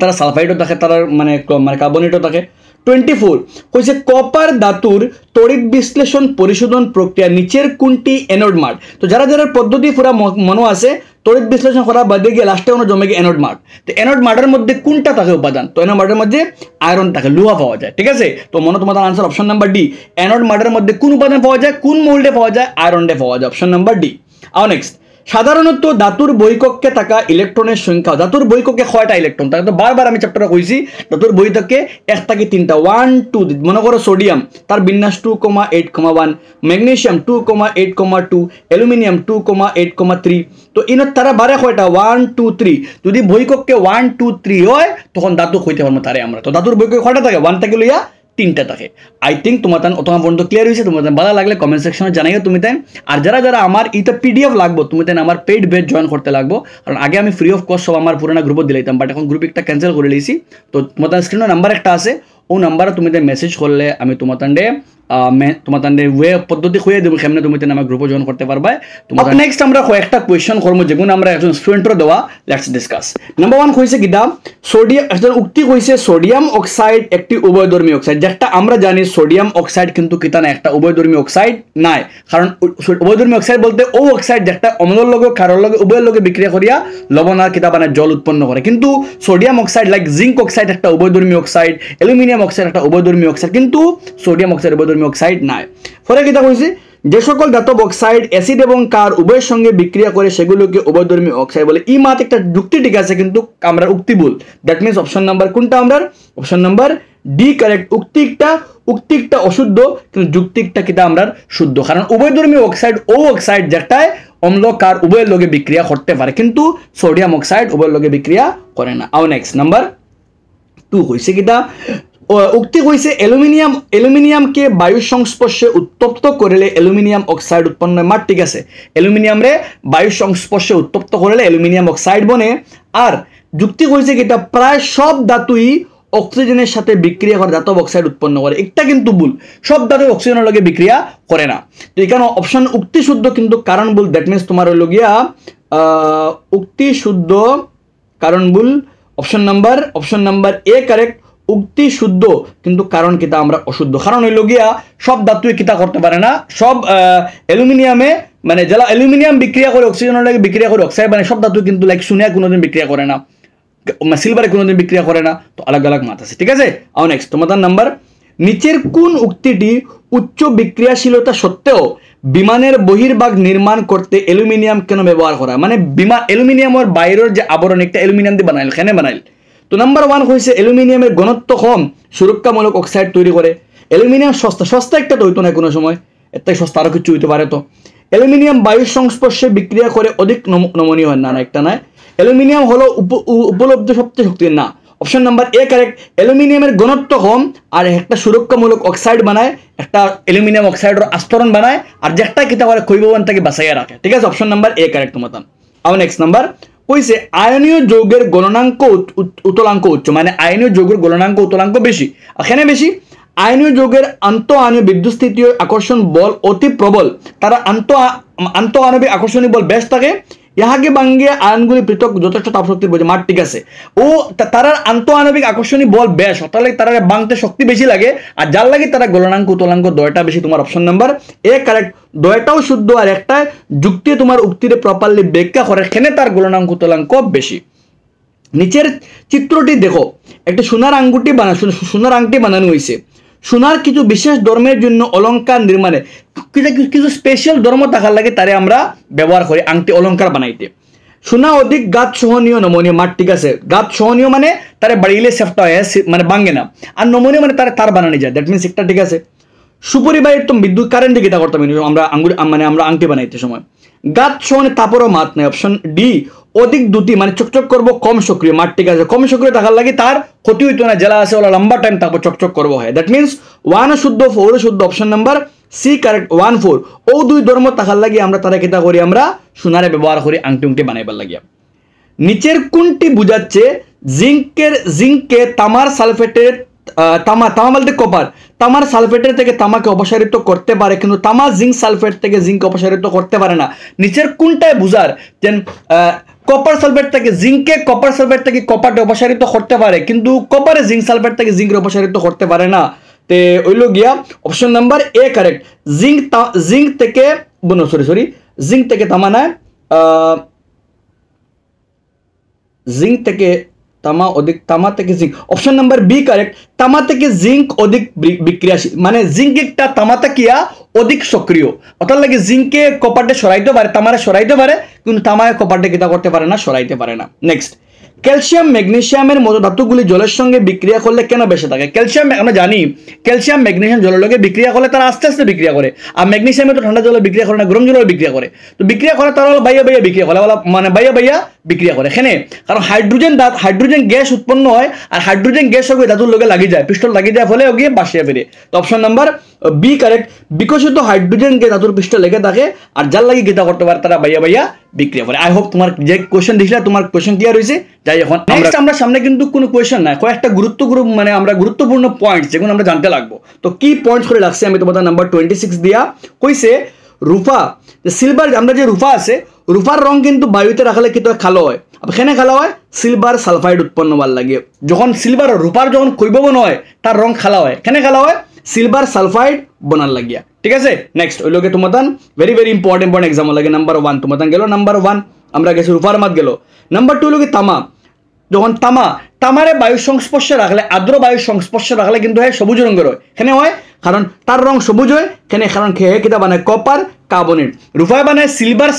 তারা সালফাইডও থাকে তারা মানে কার্বনেটও থাকে 24 কইছে কপার ধাতুর তড়িৎ বিশ্লেষণ পরিশোধন প্রক্রিয়া নিচের কোনটি অ্যানোড মাড তো যারা পদ্ধতি পুরা মনে আছে তড়িৎ বিশ্লেষণ করা বাদে গিয়ে লাস্টে কোনো জমে গিয়ে অ্যানোড মাড তো অ্যানোড মাডের মধ্যে কোনটা থাকে উপাদান তো অ্যানোড মাডের মধ্যে আয়রন থাকে লোহা পাওয়া যায় ঠিক আছে তো মনে তোমাদের answer option number D anode মাডের মধ্যে কোন উপাদান পাওয়া যায় কোন মৌলটা পাওয়া যায় আয়রনটা পাওয়া যায় অপশন নাম্বার ডি আর নেক্সট সাধারণত ধাতুর বৈকক্ষে থাকা ইলেকট্রনের সংখ্যা ধাতুর বৈকক্ষে কয়টা ইলেকট্রন থাকে তো বারবার আমি চ্যাপ্টারে কইছি ধাতুর বৈকক্ষে 1 থেকে 3টা 1 2 মনে করো সোডিয়াম তার বিন্যাস 2,8,1 ম্যাগনেসিয়াম 2,8,2 অ্যালুমিনিয়াম 2,8,3 তো ইনত তারা বারে কয়টা 1 2 3 যদি বৈকক্ষে 1 2 3 হয় তখন ধাতু কইতে পারবো তারে আমরা তো ধাতুর বৈকক্ষে কয়টা থাকে 1 থেকে লইয়া 3টা থাকে আই থিঙ্ক তোমার অতটা পর্যন্ত ক্লিয়ার হয়েছে তোমার ভালো লাগলে কমেন্ট সেকশনে জানাইও তুমি তাই আর যারা আমার এটা PDF লাগবো তুমি তাই আমার পেইড ব্যাচ জয়েন করতে লাগবো কারণ আগে আমি ফ্রি অফ কস্ট সব আমার পুরোনো গ্রুপে দিলাইতাম বাট এখন গ্রুপ একটা ক্যান্সেল করে লিয়েছি তো তোমার স্ক্রিনে নাম্বার একটা আছে ও নাম্বারে তুমি মেসেজ করলে আমি তোমার ওয়ে পদ্ধতি খুঁজে দেবো কেমনে তুমি আমার গ্রুপে জয়েন করতে পারবা তোমার নেক্সট আমরা কয়েকটা কোয়েশ্চন করবো যেগুলো আমরা একজন স্টুডেন্টর দেওয়া লেটস ডিসকাস নাম্বার 1 কইছে কিটা সোডিয়াম একজন উক্তি কইছে সোডিয়াম অক্সাইড একটি উভয়ধর্মী অক্সাইড যেটা আমরা জানি সোডিয়াম অক্সাইড কিন্তু কিটা না একটা উভয়ধর্মী অক্সাইড নাই কারণ উভয়ধর্মী অক্সাইড বলতে ও অক্সাইড যেটা অম্লের লগে ক্ষারের লগে উভয়ের লগে বিক্রিয়া করিয়া লবণ আর কিটা বানায় জল উৎপন্ন করে কিন্তু sodium oxide like zinc oxide একটা উভয়ধর্মী অক্সাইড অ্যালুমিনিয়াম অক্সাইড একটা উভয়ধর্মী অক্সাইড কিন্তু সোডিয়াম অক্সাইড উভয়ধর্মী অক্সাইড নাই ফলে কিটা কইছে যে সকল ধাতব অক্সাইড অ্যাসিড এবং কার উভয়ের সঙ্গে বিক্রিয়া করে সেগুলোকে উভয়ধর্মী অক্সাইড বলে এই মাত্র একটা যুক্তি ঠিক আছে কিন্তু আমরা উক্তি ভুল দ্যাট মিন্স অপশন নাম্বার কোনটা আমরা অপশন নাম্বার ডি কারেক্ট উক্তিকটা অশুদ্ধ কিন্তু যুক্তিকটা কিটা আমরা শুদ্ধ কারণ উভয়ধর্মী অক্সাইড ও অক্সাইড যেটায় অম্ল কার উভয়ের লগে বিক্রিয়া করতে পারে কিন্তু সোডিয়াম অক্সাইড উভয়ের লগে বিক্রিয়া করে না আর নেক্সট নাম্বার 2 হইছে কিটা উক্তি কইছে অ্যালুমিনিয়ামকে বায়ুর সংস্পর্শে উত্তপ্ত করলে অ্যালুমিনিয়াম অক্সাইড উৎপন্ন হয় মার ঠিক আছে অ্যালুমিনিয়াম রে বায়ুর সংস্পর্শে উত্তপ্ত করলে অ্যালুমিনিয়াম অক্সাইড বনে আর যুক্তি কইছে কি এটা প্রায় সব ধাতুই অক্সিজেনের সাথে বিক্রিয়া করে ধাতব অক্সাইড উৎপন্ন করে এটা কিন্তু ভুল সব ধাতু অক্সিজেনের লগে বিক্রিয়া করে না তো এখানে অপশন উক্তি শুদ্ধ কিন্তু কারণ ভুল দ্যাট মিন্স তোমার হলো গিয়া উক্তি শুদ্ধ কারণ ভুল অপশন নাম্বার এ কারেক্ট উক্তি শুদ্ধ কিন্তু কারণ কিতা আমরা অশুদ্ধ। কারণ হইল গিয়া সব ধাতুই কিতা করতে পারে না, সব অ্যালুমিনিয়ামে মানে যারা অ্যালুমিনিয়াম বিক্রিয়া করে অক্সিজেনের লাগে বিক্রিয়া করে অক্সাইড মানে সব ধাতু কিন্তু লাইক সোনিয়া কোনোদিন বিক্রিয়া করে না, সিলভারে কোনোদিন বিক্রিয়া করে না, তো আলাদা আলাদা মাত আছে, ঠিক আছে। আর নেক্সট তোমাদের নাম্বার, নিচের কোন উক্তিটি উচ্চ বিক্রিয়াশীলতা সত্ত্বেও বিমানের বহির্ভাগ নির্মাণ করতে অ্যালুমিনিয়াম কেন ব্যবহার করা, মানে বিমান অ্যালুমিনিয়ামের বাইরের যে আবরণ একটা অ্যালুমিনিয়াম দিয়ে বানাইল, কেন বানাইল? তো নাম্বার 1 হয়েছে অ্যালুমিনিয়ামের ঘনত্ব কম, সুরক্ষামূলক অক্সাইড তৈরি করে। অ্যালুমিনিয়াম সস্তা, সস্তা একটা তো হইতো না কোনো সময়, এর থেকে সস্তা আরও কিছু হইতে পারে। তো অ্যালুমিনিয়াম বায়ুর সংস্পর্শে বিক্রিয়া করে অধিক নমনীয় হয়, না একটা নয়। অ্যালুমিনিয়াম হলো উপলব্ধ সবচেয়ে শক্তির, না। অপশন নাম্বার এ কারেক্ট, অ্যালুমিনিয়ামের ঘনত্ব কম আর একটা সুরক্ষামূলক অক্সাইড বানায়, একটা অ্যালুমিনিয়াম অক্সাইডের আস্তরণ বানায়, আর যে একটা কিতা করে ক্ষয়বহন থেকে বাঁচাইয়া রাখে, ঠিক আছে। অপশন নাম্বার এ কারেক্ট তোমার। আবার নেক্সট নাম্বার কইছে আয়নীয় যৌগের গলনাঙ্ক উতলাঙ্ক উচ্চ, মানে আয়নীয় যৌগের গলনাঙ্ক উতলাঙ্ক বেশি, এখানে বেশি। আয়নীয় যৌগের আন্তঃ আণবিক বিদ্যুৎস্থিতীয় আকর্ষণ বল অতি প্রবল, তারা আন্তঃ আণবিক আকর্ষণীয় বল বেশ থাকে। ইহাকে বাঙ্গিয়ে আয়নগুলি পৃথক যথেষ্ট তাপশক্তির বোঝে, মাঠ ঠিক আছে। ও তারা আন্তঃ আণবিক আকর্ষণীয় বল বেশ, তাহলে তারা বাংতে শক্তি বেশি লাগে, আর যার লাগে তারা গলনাঙ্ক উতলাঙ্ক দয়টা বেশি। তোমার অপশন নাম্বার এ কারেক্ট, দয়টাও শুদ্ধ, আর একটা যুক্তি তোমার উক্তিরে প্রপারলি ব্যাখ্যা করে, এখানে তার গলনাঙ্ক উতলাঙ্ক বেশি। নিচের চিত্রটি দেখো, একটা সোনার আংটি বানানো হয়েছে। সোনার কিছু বিশেষ ধর্মের জন্য অলঙ্কার নির্মাণে কিছু স্পেশাল ধর্ম থাকার লাগে তারে আমরা ব্যবহার করি আংটি অলঙ্কার বানাইতে। সোনা অধিক গাত সহনীয় নমনীয়, মাঠ ঠিক আছে। গাত সহনীয় মানে তারে বাড়িলে সেফটা হয়, মানে ভাঙে না, আর নমনীয় মানে তার বানানো যায়, দ্যাট মিনস একটা ঠিক আছে। সুপরিবাহিত বিদ্যুৎ কারেন্টে কিতা করতাম আমরা আমরা আংটি বানাইতে সময়। গাত সহনে তাপরও মাত নাই। অপশন ডি অধিক দ্যুতি, মানে চকচক করবো, কম সক্রিয়, মাঠ ঠিক আছে। কম সক্রিয় থাকার লাগে তার ক্ষতি হইতো না, জেলা আছে ওরা লম্বা টাইম তারপর চকচক করবো হয়, দ্যাট মিনস 1 শুদ্ধ 4 শুদ্ধ। Option number C correct, 1 4। ও দুই ধর্ম থাকার লাগে আমরা তারা কিতা করি, আমরা সোনারে ব্যবহার করি আংটি বানাইবার লাগিয়া। নিচের কোনটি বুঝাচ্ছে জিঙ্কে তামার সালফেটের তামা বলতে কপার, তামার সালফেটের থেকে তামাকে অপসারিত করতে পারে, কিন্তু তামা জিঙ্ক সালফেট থেকে জিঙ্ক অপসারিত করতে পারে না। নিচের কোনটায় বুঝার যে কপার সালফেট থেকে জিঙ্কে কপার সালফেট থেকে কপারটা অপসারিত করতে পারে, কিন্তু কপারে জিঙ্ক সালফেট থেকে জিঙ্ক অপসারিত করতে পারে না। তে ওইল গিয়া option number A correct, zinc থেকে জিঙ্ক থেকে তামা না, জিঙ্ক থেকে তামা অধিক, তামা থেকে zinc. Option number B correct, তামা থেকে জিঙ্ক অধিক বিক্রিয়াশীল, মানে জিঙ্ক একটা তামাটা কিয়া অধিক সক্রিয়, অর্থাৎ লাগে জিঙ্কে কপারটে সরাইতে পারে, তামারে সরাইতে পারে, কিন্তু তামায় কপারটে কিতা করতে পারে না, সরাইতে পারে না। নেক্সট, ক্যালসিয়াম ম্যাগনেসিয়ামের মতো ধাতুগুলি জলের সঙ্গে বিক্রিয়া করলে কেন বেঁচে থাকে? ক্যালসিয়াম আমরা জানি ক্যালসিয়াম ম্যাগনেসিয়াম জলের লগে বিক্রিয়া করলে তারা আস্তে আস্তে বিক্রিয়া করে, আর ম্যাগনেসিয়ামে তো ঠান্ডা জলে বিক্রিয়া করে না, গরম জলে বিক্রিয়া করে। তো বিক্রিয়া করে তারা হলো বাইয়া বিক্রিয়া করে, মানে বাইয়া বিক্রিয়া করে এখানে, কারণ হাইড্রোজেন গ্যাস উৎপন্ন হয়, আর হাইড্রোজেন গ্যাস হবে ধাতুর লগে লাগি যায়, পিস্টল লাগি যায়, ফলে ওগিয়ে বাসিয়া বেরে। তো অপশন নাম্বার বি কারেক্ট, বিকশিত হাইড্রোজেন গ্যাস ধাতুর পৃষ্ঠ লেগে থাকে, আর যার লাগি গীতা করতে পারে তারা বাইয়া বিক্রিয়া করে। আই হোপ তোমার যে কোয়েশ্চেন দিছিলা তোমার কোয়েশ্চেন ক্লিয়ার হয়েছে। যাই এখন আমরা সামনে কিন্তু কোনো কোয়েশ্চেন নাই, কয়েকটা গুরুত্বপূর্ণ পয়েন্টস যেগুলো আমরা জানতে লাগবো। তো কি পয়েন্টস করে রাখছি আমি তোমাদের নাম্বার 26 দিয়া কইছে রূপা সিলভার, আমরা যে রূপা আছে রূপার রং কিন্তু বায়ুতে রাখলে কিন্তু কালো হয়, এখানে কালো হয় সিলভার সালফাইড উৎপন্ন হওয়ার লাগে। যখন সিলভার রূপার যখন ক্ষয়বহন হয় তার রং কালো হয়, এখানে কালো হয় সিলভার সালফাইড বনার লাগিয়া, ঠিক আছে। নেক্সট ওই লোকে তোমার ভেরি ইম্পর্টেন্ট এক্সাম লাগে। নাম্বার 1 তোমার গেল, নাম্বার 1 আমরা গেছি রূপার মাত গেল। নাম্বার 2 লোকে তামা, যখন তামারে বায়ুর সংস্পর্শে রাখলে, আর্দ্র বায়ুর সংস্পর্শে রাখলে কিন্তু হয় সবুজ রঙের হয়, এখানে হয় কারণ তার রং সবুজ হয়, এখানে কারণ খেয়ে কিতা বানায় কপার কার্বনেট। রূপায় বানায় সিলভার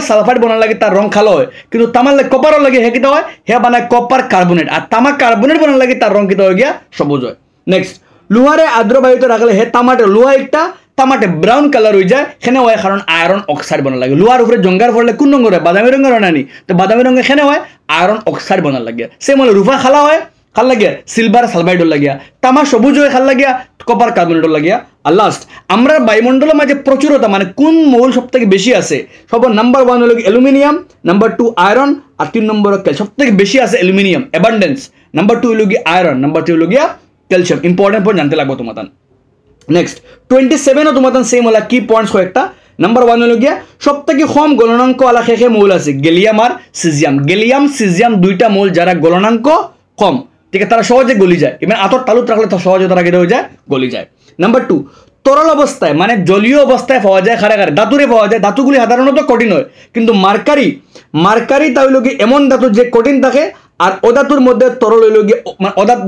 সালফাইড বানার লাগে তার রং কালো হয়, কিন্তু তামার লাগে কপারও লাগে হে কিতা হয়, হে বানায় কপার কার্বনেট, আর তামা কার্বনেট বানার লাগে তার রং কিতা হয়ে গিয়া সবুজ হয়। নেক্সট, লোহারে আর্দ্র বায়ুতে রাখলে হে লোহা একটা তামাটে ব্রাউন কালার হয়ে যায়, এখানে হয় কারণ আয়রন অক্সাইড বানার লাগে। লোহার উপরে জঙ্গার পড়লে কোন রঙের হয়? বাদামি রঙের হয় নানি, তো বাদামি রঙের এখানে হয় আয়রন অক্সাইড বানার লাগিয়া। সেম হলো রূপা খালা হয় খাল লাগিয়া সিলভার সালফাইডর লাগিয়া, তামা সবুজ হয়ে খাল লাগিয়া কপার কার্বনেটর লাগিয়া। আর লাস্ট আমরা বায়ুমণ্ডলের মাঝে প্রচুরতা মানে কোন মৌল সব থেকে বেশি আছে, সব নাম্বার 1 হলো অ্যালুমিনিয়াম, নাম্বার 2 আয়রন, আর 3 নম্বর সব থেকে বেশি আছে অ্যালুমিনিয়াম অ্যাবান্ডেন্স, নাম্বার 2 হলো আয়রন, নাম্বার 3 হলো ক্যালসিয়াম। ইম্পর্টেন্ট পয়েন্ট জানতে লাগবো তোমার। নেক্সট 27 তোমার সেম হলা কি পয়েন্টস কয়েকটা। নাম্বার 1 হলো সব থেকে কম গলনাঙ্ক আলা শেষে মৌল আছে গেলিয়াম আর সিজিয়াম। গেলিয়াম সিজিয়াম দুইটা মৌল যারা গলনাঙ্ক কম, ঠিক আছে, তারা সহজে গলি যায়, ইভেন আতর তালুত রাখলে তো সহজে তারা কেটে হয়ে যায়, গলি যায়। নাম্বার 2, তরল অবস্থায় মানে জলীয় অবস্থায় পাওয়া যায় খারে খারে, ধাতুরে পাওয়া যায়, ধাতুগুলি সাধারণত কঠিন হয়, কিন্তু মার্কারি তা হইল কি এমন ধাতু যে কঠিন থাকে, আর অধাতুর মধ্যে তরল হইল গিয়ে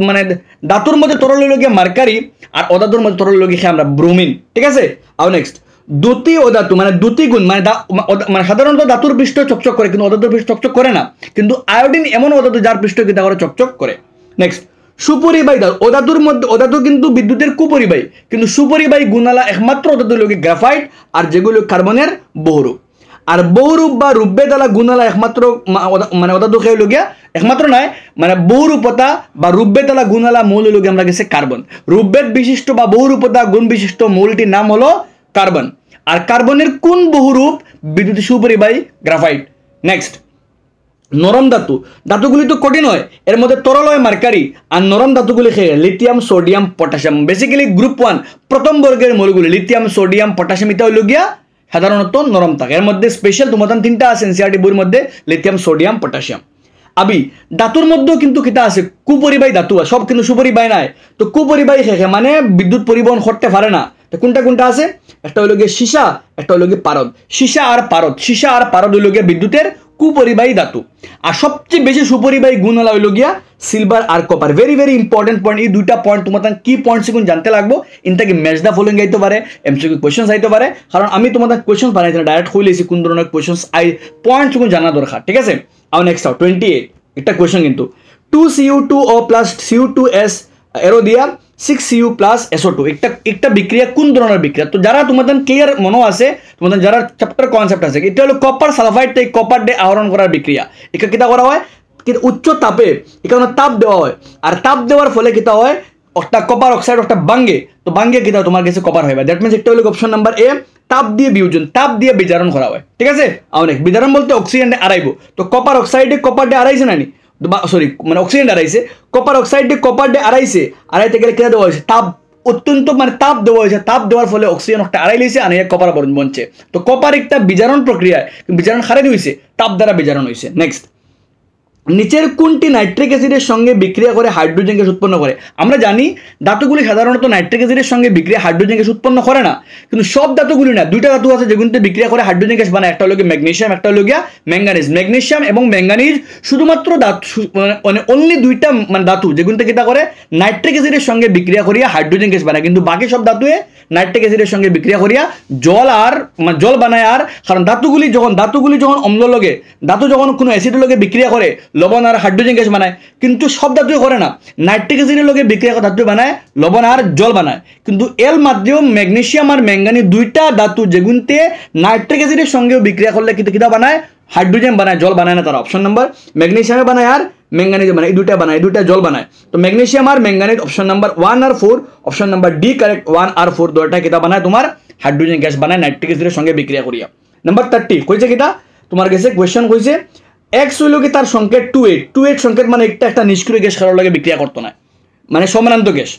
মানে ধাতুর মধ্যে তরল হইল গিয়ে মার্কারি, আর অধাতুর মধ্যে তরল হইল গিয়ে আমরা ব্রোমিন। ঠিক আছে, আর নেক্সট দ্যুতি অধাতু মানে দ্যুতি গুণ মানে সাধারণত ধাতুর পৃষ্ঠ চকচক করে, কিন্তু অধাতুর পৃষ্ঠ চকচক করে না, কিন্তু আয়োডিন এমন অধাতু যার পৃষ্ঠ কিতা করে চকচক করে। নেক্সট সুপরিবাহী ধাতু, অধাতু কিন্তু বিদ্যুতের কুপরিবাহী, কিন্তু সুপরিবাহী গুণালা একমাত্র অধাতু হইল গ্রাফাইট, আর যেগুলো কার্বনের বহুরূপ। আর বহুরূপ বা রূপবেদালা গুণালা একমাত্র মানে অধাতু খেয়ে লগিয়া একমাত্র নয়, মানে বহুরূপতা বা রূপবেদালা গুণালা মৌল হইল আমরা গেছে কার্বন। রূপবেদ বিশিষ্ট বা বহুরূপতা গুণ বিশিষ্ট মৌলটির নাম হলো কার্বন। আর কার্বনের কোন বহুরূপ বিদ্যুৎ সুপরিবাহী? গ্রাফাইট। নেক্সট নরম ধাতুগুলি তো কঠিন হয়, এর মধ্যে তরল হয় মার্কারি, আর নরম ধাতুগুলি খেয়ে lithium, sodium, potassium. Basically group 1 প্রথম বর্গের মৌলগুলি লিথিয়াম, সোডিয়াম, পটাশিয়াম এটা হইল গিয়া সাধারণত নরম থাকে। এর মধ্যে স্পেশাল তোমাদের 3টা আছে এনসিইআরটি বইয়ের মধ্যে, লিথিয়াম, সোডিয়াম, পটাশিয়াম। আবি ধাতুর মধ্যেও কিন্তু কিতা আছে কুপরিবাহী ধাতু, সব কিন্তু সুপরিবাহী নাই, তো কুপরিবাহী খেয়ে মানে বিদ্যুৎ পরিবহন করতে পারে না। তো কোনটা আছে? একটা হইল গিয়ে সীসা, একটা হইল গিয়ে পারদ। সীসা আর পারদ হইল গিয়ে বিদ্যুতের কুপরিবাহী ধাতু। আর সবচেয়ে বেশি সুপরিবাহী গুণ হইল গিয়া সিলভার আর copper. Very very important point, এই দুইটা পয়েন্ট তোমার কি পয়েন্ট সেগুন জানতে লাগবো। ইনটাকে ম্যাচ দা ফলোইং আইতে পারে, এমসিকিউ কোয়েশ্চেন্স আইতে পারে, কারণ আমি তোমাদের কোয়েশ্চেন্স বানাইছি না, ডাইরেক্ট হইলেছি কোন ধরনের কোয়েশ্চেন্স পয়েন্ট সেগুন জানা দরকার। ঠিক আছে, আর নেক্সট 28 একটা কোয়েশ্চেন কিন্তু 2Cu2O প্লাস Cu2S এরো দিয়া 6Cu প্লাস SO2 একটা বিক্রিয়া কোন ধরনের বিক্রিয়া? তো যারা তোমাদের ক্লিয়ার মনে আছে, তোমাদের যারা চ্যাপ্টার কনসেপ্ট আছে, এটা হলো কপার সালফাইড থেকে কপার ডে আহরণ করার বিক্রিয়া। এটা কিতা করা হয়? কিন্তু উচ্চ তাপে এখানে তাপ দেওয়া হয়, আর তাপ দেওয়ার ফলে কিতা হয় একটা কপার অক্সাইড একটা বাঙ্গে, তো বাঙ্গে কিতা তোমার কাছে কপার হয়। দ্যাট মিনস একটা হলো অপশন নাম্বার এ, তাপ দিয়ে বিয়োজন, তাপ দিয়ে বিজারণ করা হয়। ঠিক আছে, অনেক বিজারণ বলতে অক্সিজেন আড়াইব, তো কপার অক্সাইডে কপার ডে আড়াইছে না নি, সরি মানে অক্সিজেন আড়াইছে, কপার অক্সাইডে কপার ডে আড়াইতে গেলে কিনা দেওয়া হয়েছে তাপ, অত্যন্ত মানে তাপ দেওয়া হয়েছে, তাপ দেওয়ার ফলে অক্সিজেন একটা আড়াই লিছে, আর কপার বনছে। তো কপার একটা বিজারণ প্রক্রিয়ায় বিজারণ খারাপ হয়েছে, তাপ দ্বারা বিজারণ হয়েছে। নেক্সট নিচের কোনটি নাইট্রিক অ্যাসিডের সঙ্গে বিক্রিয়া করে হাইড্রোজেন গ্যাস উৎপন্ন করে? আমরা জানি ধাতুগুলি সাধারণত নাইট্রিক অ্যাসিডের সঙ্গে বিক্রিয়া হাইড্রোজেন গ্যাস উৎপন্ন করে না, কিন্তু সব ধাতুগুলি না, দুইটা ধাতু আছে যেগুলিতে বিক্রিয়া করে হাইড্রোজেন গ্যাস বানায়, একটা হলো ম্যাগনেসিয়াম, একটা হলো গিয়া ম্যাঙ্গানিজ। ম্যাগনেসিয়াম এবং ম্যাঙ্গানিজ শুধুমাত্র মানে অনলি দুইটা মানে ধাতু যেগুলিতে কিটা করে নাইট্রিক অ্যাসিডের সঙ্গে বিক্রিয়া করিয়া হাইড্রোজেন গ্যাস বানায়, কিন্তু বাকি সব ধাতুয়ে নাইট্রিক অ্যাসিডের সঙ্গে বিক্রিয়া করিয়া জল বানায়। আর কারণ ধাতুগুলি যখন অম্ল লগে, ধাতু যখন কোনো অ্যাসিডের লগে বিক্রিয়া করে লবণ আর হাইড্রোজেন গ্যাস বানায়, কিন্তু সব ধাতুই করে না। নাইট্রিক অ্যাসিডের লগে বিক্রিয়া করে ধাতু বানায় লবণ আর জল বানায়, কিন্তু এর মাধ্যমেও ম্যাগনেসিয়াম আর ম্যাঙ্গানিজ দুইটা ধাতু যেগুলিতে নাইট্রিক অ্যাসিডের সঙ্গেও বিক্রিয়া করলে কিন্তু কিটা বানায় হাইড্রোজেন বানায়, জল বানায় না। তারা অপশন নাম্বার ম্যাগনেসিয়ামে বানায় আর ম্যাঙ্গানিজ বানায়, এই দুইটা জল বানায়। তো ম্যাগনেসিয়াম আর ম্যাঙ্গানিজ অপশন নাম্বার 1 আর 4, অপশন নাম্বার ডি কারেক্ট। 1 আর 4 দুইটা কিটা বানায় তোমার হাইড্রোজেন গ্যাস বানায় নাইট্রিক অ্যাসিডের সঙ্গে বিক্রিয়া করিয়া। নাম্বার 30 কইছে কিটা তোমার কাছে কোয়েশ্চেন কইছে এক্স হইল কি তার সংকেত 2H সংকেত মানে একটা নিষ্ক্রিয় গ্যাস কারোর লাগে বিক্রিয়া করতো না, মানে সমানান্ত গ্যাস।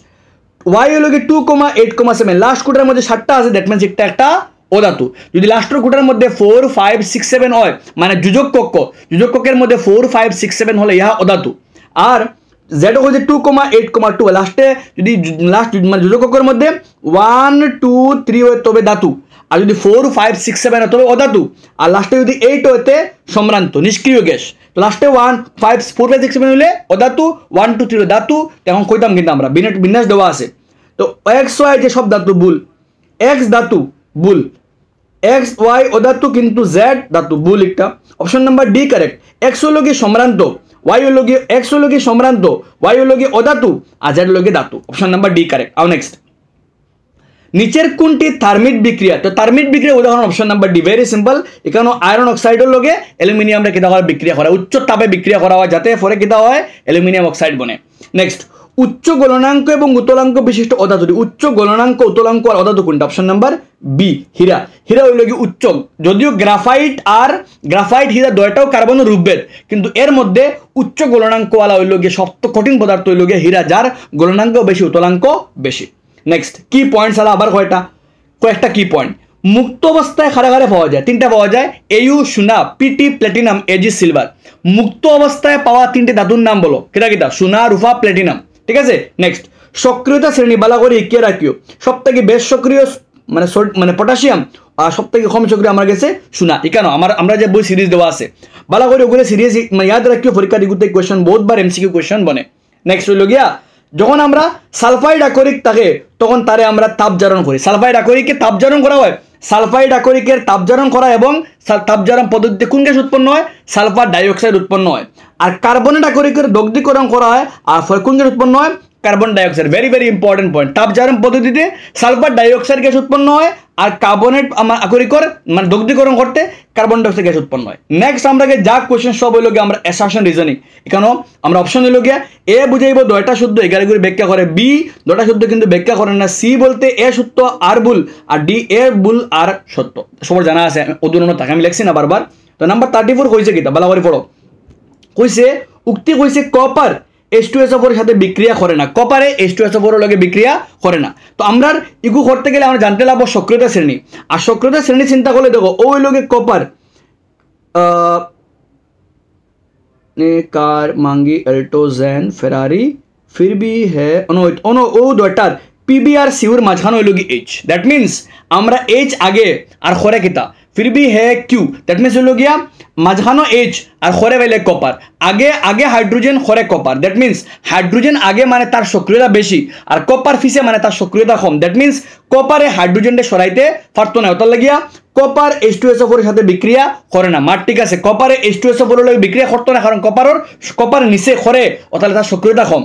ওয়াই হইল কি 2,8,7 লাস্ট কোটার মধ্যে 7টা আছে, দ্যাট মিনস একটা অধাতু। যদি লাস্টের কোটার মধ্যে 4, 5, 6, 7 হয় মানে যোজক কক্ষের মধ্যে 4, 5, 6, 7 হলে ইহা অধাতু। আর জেড হচ্ছে 2,8,2 লাস্টে যদি মানে যোজক কক্ষের মধ্যে 1, 2, 3 হয় তবে ধাতু, আর যদি 4, 5, 6, 7 হয় তবে অধাতু, আর লাস্টে যদি 8 হইতে সম্ভ্রান্ত নিষ্ক্রিয় গ্যাস। তো লাস্টে 1, 5, 4, 5, 6, 7 হইলে অধাতু, 1, 2, 3 ধাতু। তখন কইতাম কিন্তু আমরা বিন্যাস দেওয়া আছে। তো এক্স ওয়াই যে সব ধাতু ভুল, এক্স ধাতু ভুল, এক্স ওয়াই অধাতু কিন্তু জেড ধাতু ভুল একটা। Option number D correct. X হলো কি সম্ভ্রান্ত, ওয়াই হলো কি এক্স হলো কি সম্ভ্রান্ত, ওয়াই হলো কি অধাতু, আর জেড হলো কি ধাতু। Option number D correct. আর নেক্সট নিচের কোনটি থার্মিট বিক্রিয়া? তো থার্মিট বিক্রিয়া উদাহরণ option number D. Very simple, এখানে আয়রন অক্সাইডের লগে অ্যালুমিনিয়ামটা কিতা হয় বিক্রিয়া করা, উচ্চ তাপে বিক্রিয়া করা হয়, যাতে পরে কিতা হয় অ্যালুমিনিয়াম অক্সাইড বনে। নেক্সট উচ্চ গলনাঙ্ক এবং উতলাঙ্ক বিশিষ্ট অধাতু। উচ্চ গলনাঙ্ক, উতলাঙ্ক আর অধাতু কোনটা? অপশন নাম্বার বি হীরা। হীরা হইল কি উচ্চ, যদিও গ্রাফাইট হীরা দুইটাও কার্বন রূপভেদ, কিন্তু এর মধ্যে উচ্চ গলনাঙ্কওয়ালা হইল গিয়ে শক্ত কঠিন পদার্থ হইল গিয়ে হীরা, যার গলনাঙ্ক বেশি উতলাঙ্ক বেশি। নেক্সট কি পয়েন্টস আলা আবার কয়েকটা কি পয়েন্ট। মুক্ত অবস্থায় খারে খারে পাওয়া যায় তিনটা পাওয়া যায় AU সোনা PT প্ল্যাটিনাম AG সিলভার মুক্ত অবস্থায় পাওয়া তিনটে ধাতুর নাম বলো কিটা কিটা সোনা রূপা প্ল্যাটিনাম ঠিক আছে নেক্সট সক্রিয়তা শ্রেণী বালা করে ইকিয়ে রাখিও সব থেকে বেশ সক্রিয় মানে পটাশিয়াম আর সব থেকে কম সক্রিয় আমার কাছে সোনা এখানে আমরা যে বই সিরিজ দেওয়া আছে বালা করে ওগুলো সিরিজ মানে ইয়াদ রাখিও পরীক্ষা দিগুতে কোয়েশ্চন বহুতবার MCQ কোয়েশ্চন বনে নেক্সট হইল গিয়া যখন আমরা সালফাইড আকরিক থাকে তখন তারে আমরা তাপজারণ করি সালফাইড আকরিককে তাপজারণ করা হয় সালফাইড আকরিকের তাপজারণ করা এবং তাপজারণ পদ্ধতিতে কোন গ্যাস উৎপন্ন হয় সালফার ডাইঅক্সাইড উৎপন্ন হয় আর কার্বনেট আকরিকের দগ্ধীকরণ করা হয় আর ফলে কোন গ্যাস উৎপন্ন হয় carbon dioxide very very important point তাপজারণ পদ্ধতিতে সালফার ডাইঅক্সাইড গ্যাস উৎপন্ন হয় আর কার্বনেট আকরিকর মানে দগ্ধীকরণ করতে কার্বন ডাইঅক্সাইড গ্যাস উৎপন্ন হয় নেক্সট আমরা যা কোয়েশ্চেন সব হইল গিয়ে আমরা অ্যাসারশন রিজনিং এখানেও আমরা অপশন হইল গিয়া এ বুঝাইব দয়টা শুদ্ধ 11 করে ব্যাখ্যা করে বি দয়টা শুদ্ধ কিন্তু ব্যাখ্যা করেন না সি বলতে এ সত্য আর ভুল আর ডি এ ভুল আর সত্য সবার জানা আছে উদাহরণ থাকে আমি লিখছি না বারবার তো নাম্বার 34 কইছে কিতা বালা করে পড়ো কইছে উক্তি কইছে কপার H2SO4 এর সাথে বিক্রিয়া করে না কপারে H2SO4 এর লগে বিক্রিয়া করে না তো আমরা ইগু করতে গেলে আমরা জানতে লাগবো সক্রিয়তা শ্রেণী আর সক্রিয়তা শ্রেণী চিন্তা করলে দেখো ওই লগে কপার ने कार मांगी अल्टो जैन फेरारी फिर भी है ono o dotar PBR सिवर माझखान হইল কি H দ্যাট মিন্স আমরা H আগে আর খরে কিতা फिर भी है Q দ্যাট মিন্স হইল গিয়া माझखानो H আর খরে বেলে কপার আগে হাইড্রোজেন খরে কপার দ্যাট মিন্স হাইড্রোজেন আগে মানে তার সক্রিয়তা বেশি আর কপার ফিসে মানে তার সক্রিয়তা কম দ্যাট মিন্স কপারে হাইড্রোজেনটা সরাইতে পারতো না ওটার লাগিয়া কপার H2SO4 এর সাথে বিক্রিয়া করে না মার ঠিক আছে কপারে H2SO4 এর লগে বিক্রিয়া করতো না কারণ কপার নিচে খরে ওটালে তার সক্রিয়তা কম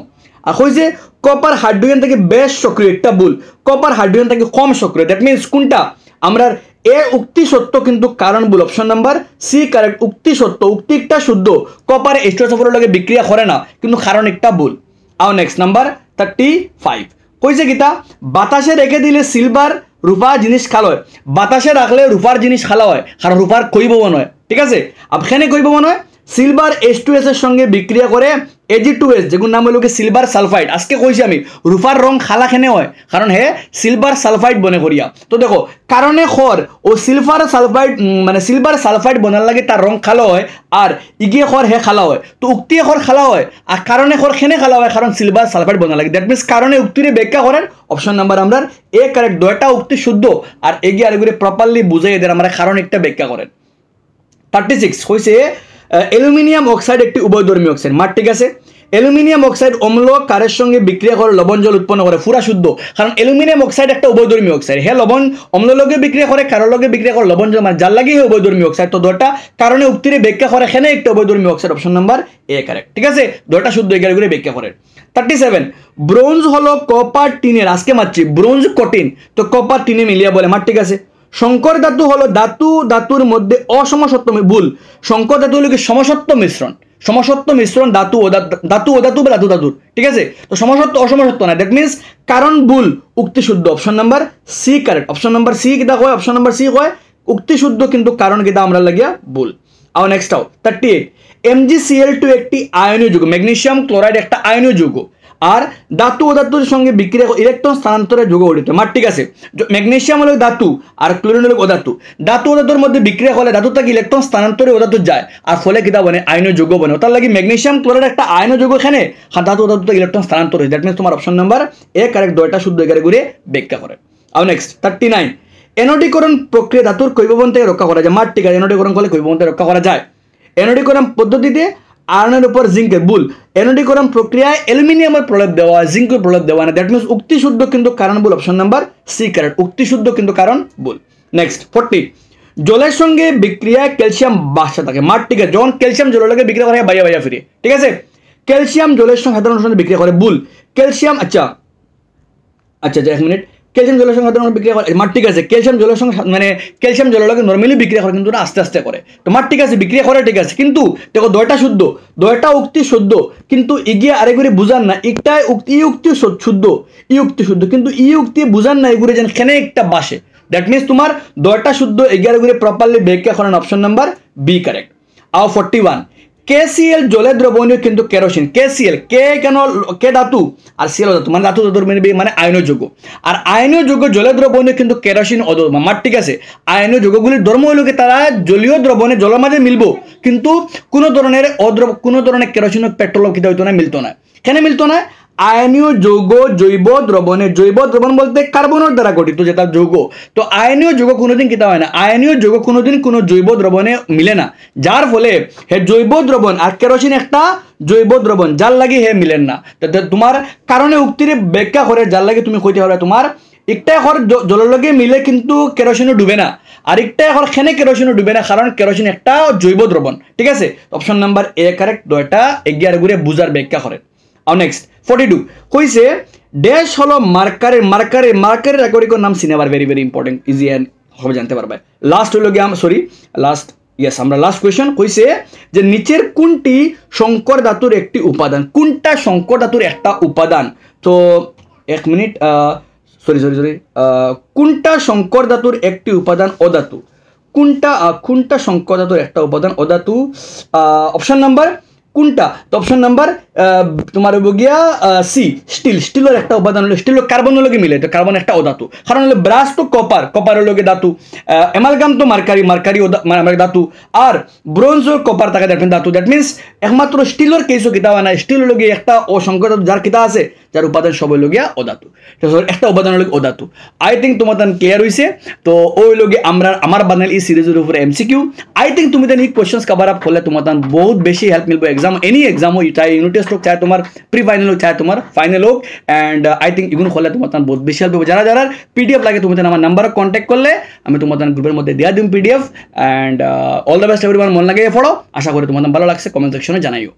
আর কইছে কপার হাইড্রোজেন থেকে বেশ সক্রিয় একটা ভুল কপার হাইড্রোজেন থেকে কম সক্রিয় দ্যাট মিন্স কোনটা আমরা এ উক্তি সত্য কিন্তু কারণ ভুল অপশন নাম্বার সি কারেক্ট উক্তি সত্য উক্তি একটা শুদ্ধ কপারে H2SO4 এর লগে বিক্রিয়া করে না কিন্তু কারণ একটা ভুল আও নেক্সট নাম্বার 35 কইছে কিতা বাতাসে রেখে দিলে সিলভার রূপা জিনিস খালো হয় বাতাসে রাখলে রূপার জিনিস খালা হয় কারণ রূপার কইব নয় ঠিক আছে আপখানে কইব নয় সিলভার H2S এর সঙ্গে বিক্রিয়া করে Ag2S যেগুলোর নাম হলো সিলভার সালফাইড আজকে কইছি আমি রূপার রং খালা খেনে হয় কারণ হে সিলভার সালফাইড বনে করিয়া তো দেখো কারণে খর ও সিলভার সালফাইড মানে সিলভার সালফাইড বনার লাগে তার রং খালা হয় আর ইগিয়ে খর হে খালা হয় তো উক্তি খর খালা হয় আর কারণে খর খেনে খালা হয় কারণ সিলভার সালফাইড বনার লাগে দ্যাট মিন্স কারণে উক্তিরে ব্যাখ্যা করেন অপশন নাম্বার আমরা এ কারেক্ট দুইটা উক্তি শুদ্ধ আর এগিয়ে আরেগুলো প্রপারলি বুঝাই এদের আমরা কারণ একটা ব্যাখ্যা করেন 36 হইছে অ্যালুমিনিয়াম অক্সাইড একটি উভয়ধর্মী অক্সাইড মার ঠিক আছে অ্যালুমিনিয়াম অক্সাইড অম্ল কারের সঙ্গে বিক্রিয়া করে লবণ জল উৎপন্ন করে পুরা শুদ্ধ কারণ অ্যালুমিনিয়াম অক্সাইড একটা উভয়ধর্মী অক্সাইড হে লবণ অম্ল লগে বিক্রিয়া করে কারোর লগে বিক্রিয়া করে লবণ জল মানে যার লাগে হে উভয়ধর্মী অক্সাইড তো দুটো কারণে উক্তিরে ব্যাখ্যা করে এখানে একটা উভয়ধর্মী oxide option number A correct ঠিক আছে দুটো শুদ্ধ এগারো করে ব্যাখ্যা করে 37 ব্রোঞ্জ হলো কপার টিনের আজকে মারছি ব্রোঞ্জ কঠিন তো কপার টিনে মিলিয়া বলে মার ঠিক আছে শঙ্কর ধাতু হলো ধাতুর মধ্যে অসমসত্ব ভুল শঙ্কর ধাতু হলো কি সমসত্ব মিশ্রণ ধাতু ও ধাতু বা ধাতুর ঠিক আছে তো সমসত্ব অসমসত্ব না দ্যাট মিন্স কারণ ভুল উক্তি শুদ্ধ option number C correct option number C কিটা কয় অপশন নাম্বার সি কয় উক্তি শুদ্ধ কিন্তু কারণ কিটা আমরা লাগিয়া ভুল আর নেক্সট আও 38 MgCl2 একটি আয়নীয় যৌগ ম্যাগনেসিয়াম ক্লোরাইড একটা আয়নীয় যৌগ আর ধাতু ও ধাতুর সঙ্গে বিক্রিয়া ইলেকট্রন স্থানান্তরের যৌগ গঠিত মার ঠিক আছে ম্যাগনেসিয়াম হলো ধাতু আর ক্লোরিন হলো অধাতু ধাতু ও ধাতুর মধ্যে বিক্রিয়া হলে ধাতু থেকে ইলেকট্রন স্থানান্তরে অধাতু যায় আর ফলে কিটা বনে আয়নীয় যৌগ বনে তার লাগি ম্যাগনেসিয়াম ক্লোরাইড একটা আয়নীয় যৌগ এখানে আর ধাতু ও ধাতু থেকে ইলেকট্রন স্থানান্তর হয় দ্যাট মিন্স তোমার অপশন নাম্বার এ কারেক্ট দুইটা শুদ্ধ এগারে ঘুরে ব্যাখ্যা করে আর নেক্সট 39 এনোডীকরণ প্রক্রিয়া ধাতুর কৈববন থেকে রক্ষা করা যায় মার ঠিক আছে এনোডীকরণ করলে কৈববন থেকে রক্ষা করা যায় এনোডীকরণ পদ্ধতিতে আয়রনের উপর জিঙ্কের ভুল এনোডীকরণ প্রক্রিয়ায় অ্যালুমিনিয়ামের প্রলেপ দেওয়া জিঙ্কের প্রলেপ দেওয়া না দ্যাট মিন্স উক্তি শুদ্ধ কিন্তু কারণ ভুল অপশন নাম্বার সি কারেক্ট উক্তি শুদ্ধ কিন্তু কারণ ভুল নেক্সট 40 জলের সঙ্গে বিক্রিয়ায় ক্যালসিয়াম বাসা থাকে মার ঠিক আছে যখন ক্যালসিয়াম জলের লগে বিক্রিয়া করে বাইয়া ফিরে ঠিক আছে ক্যালসিয়াম জলের সঙ্গে সাধারণ সঙ্গে বিক্রিয়া করে ভুল ক্যালসিয়াম আচ্ছা এক মিনিট ক্যালসিয়াম জলের সঙ্গে সাধারণত বিক্রিয়া করে মার ঠিক আছে ক্যালসিয়াম জলের সঙ্গে মানে ক্যালসিয়াম জলের লগে নর্মালি বিক্রিয়া করে কিন্তু না আস্তে আস্তে করে তো মার ঠিক আছে বিক্রিয়া করে ঠিক আছে কিন্তু দেখো দুইটা শুদ্ধ দুইটা উক্তি শুদ্ধ কিন্তু ইগিয়ে আরেকগুলি বুঝান না একটাই উক্তি উক্তি শুদ্ধ ই উক্তি শুদ্ধ কিন্তু ই উক্তি বুঝান না এগুলি যেন খেনে একটা বাসে দ্যাট মিন্স তোমার দুইটা শুদ্ধ এগারোগুলি প্রপারলি ব্যাখ্যা করেন অপশন নাম্বার বি কারেক্ট আও 41 KCl জলে দ্রবণীয় কিন্তু কেরোসিন। KCl কে কেন, কে ধাতু আর সিএল ধাতু, মানে ধাতু মানে আয়নীয় যৌগ। আর আয়নীয় যৌগ জলে দ্রবণীয় কিন্তু কেরোসিন মার, ঠিক আছে। আয়নীয় যৌগগুলির ধর্ম হলো কি তারা জলীয় দ্রবণে জলের মাঝে মিলবো, কিন্তু কোনো ধরনের কোনো ধরনের কেরোসিন পেট্রোল কি হইতো না, মিলতো না। কেন মিলতো না? আয়নীয় যৌগ জৈব দ্রবণে, জৈব দ্রবণ বলতে কার্বনের দ্বারা গঠিত যেটা যৌগ। তো আয়নীয় যৌগ কোনোদিন কিতা হয় না, আয়নীয় যৌগ কোনোদিন কোনো জৈব দ্রবণে মিলে না, যার ফলে হে জৈব দ্রবণ আর কেরোসিন একটা জৈব দ্রবণ, যার লাগে হে মিলেন না। তোমার কারণে উক্তির ব্যাখ্যা করে যার লাগে তুমি কইতে হবে তোমার একটা এখন জলের লগে মিলে কিন্তু কেরোসিনও ডুবে না, আর একটা এখন খেনে কেরোসিনও ডুবে না, কারণ কেরোসিন একটা জৈব দ্রবণ, ঠিক আছে। অপশন নাম্বার এ কারেক্ট, দুইটা এগিয়ে ঘুরে বুঝার ব্যাখ্যা করে। আর নেক্সট 42 কইছে ড্যাশ হলো মার্কারের রেকর্ডিংয়ের নাম সিনেমার, very very important, easy and হবে জানতে পারবে। লাস্ট হলো গিয়ে আমরা লাস্ট কোয়েশ্চন কইছে যে নিচের কোনটি সংকর ধাতুর একটি উপাদান, কোনটা সংকর ধাতুর একটা উপাদান। তো এক মিনিট, সরি কোনটা সংকর ধাতুর একটি উপাদান অধাতু, কোনটা সংকর ধাতুর একটা উপাদান অধাতু। অপশন নাম্বার কোনটা, তো অপশন নাম্বার তোমার গিয়া সি, স্টিলের একটা উপাদান হলো স্টিল, কার্বন লগে মিলে, তো কার্বন একটা অধাতু, কারণ হলো ব্রাশ তো কপারের লগে ধাতু, অ্যামালগাম তো মার্কারি ধাতু, আর ব্রোঞ্জ ও কপার থাকা ধাতু। দ্যাট মিনস একমাত্র স্টিলের কেসও কিতা হয় না, স্টিল লগে একটা অসংখ্য ধাতু যার কিতা আছে, যার উপাদান সব হইল গিয়া অধাতু, একটা উপাদান হলো অধাতু। আই থিঙ্ক তোমার ক্লিয়ার হয়েছে। তো ওই লগে আমার বানাল এই সিরিজের উপরে MCQ। আই থিঙ্ক তুমি এই কোয়েশ্চেন্স কভার আপ করলে তোমার বহুত বেশি হেল্প মিলবে এক্সাম, এনি এক্সাম হোক, চাहे ইউনিট টেস্ট হোক, চাहे তোমার প্রি ফাইনাল হোক, চাहे তোমার ফাইনাল হোক। অ্যান্ড আই থিঙ্ক এগুলো করলে তোমার বহুত বেশি হেল্প হবে। যারা PDF লাগে তুমি আমার নাম্বারে কন্ট্যাক্ট করলে আমি তোমার গ্রুপের মধ্যে দেওয়া দিম PDF। And all the best everyone, মন লাগিয়ে পড়ো। আশা করি তোমার ভালো লাগছে, কমেন্ট সেকশনে জানাইও।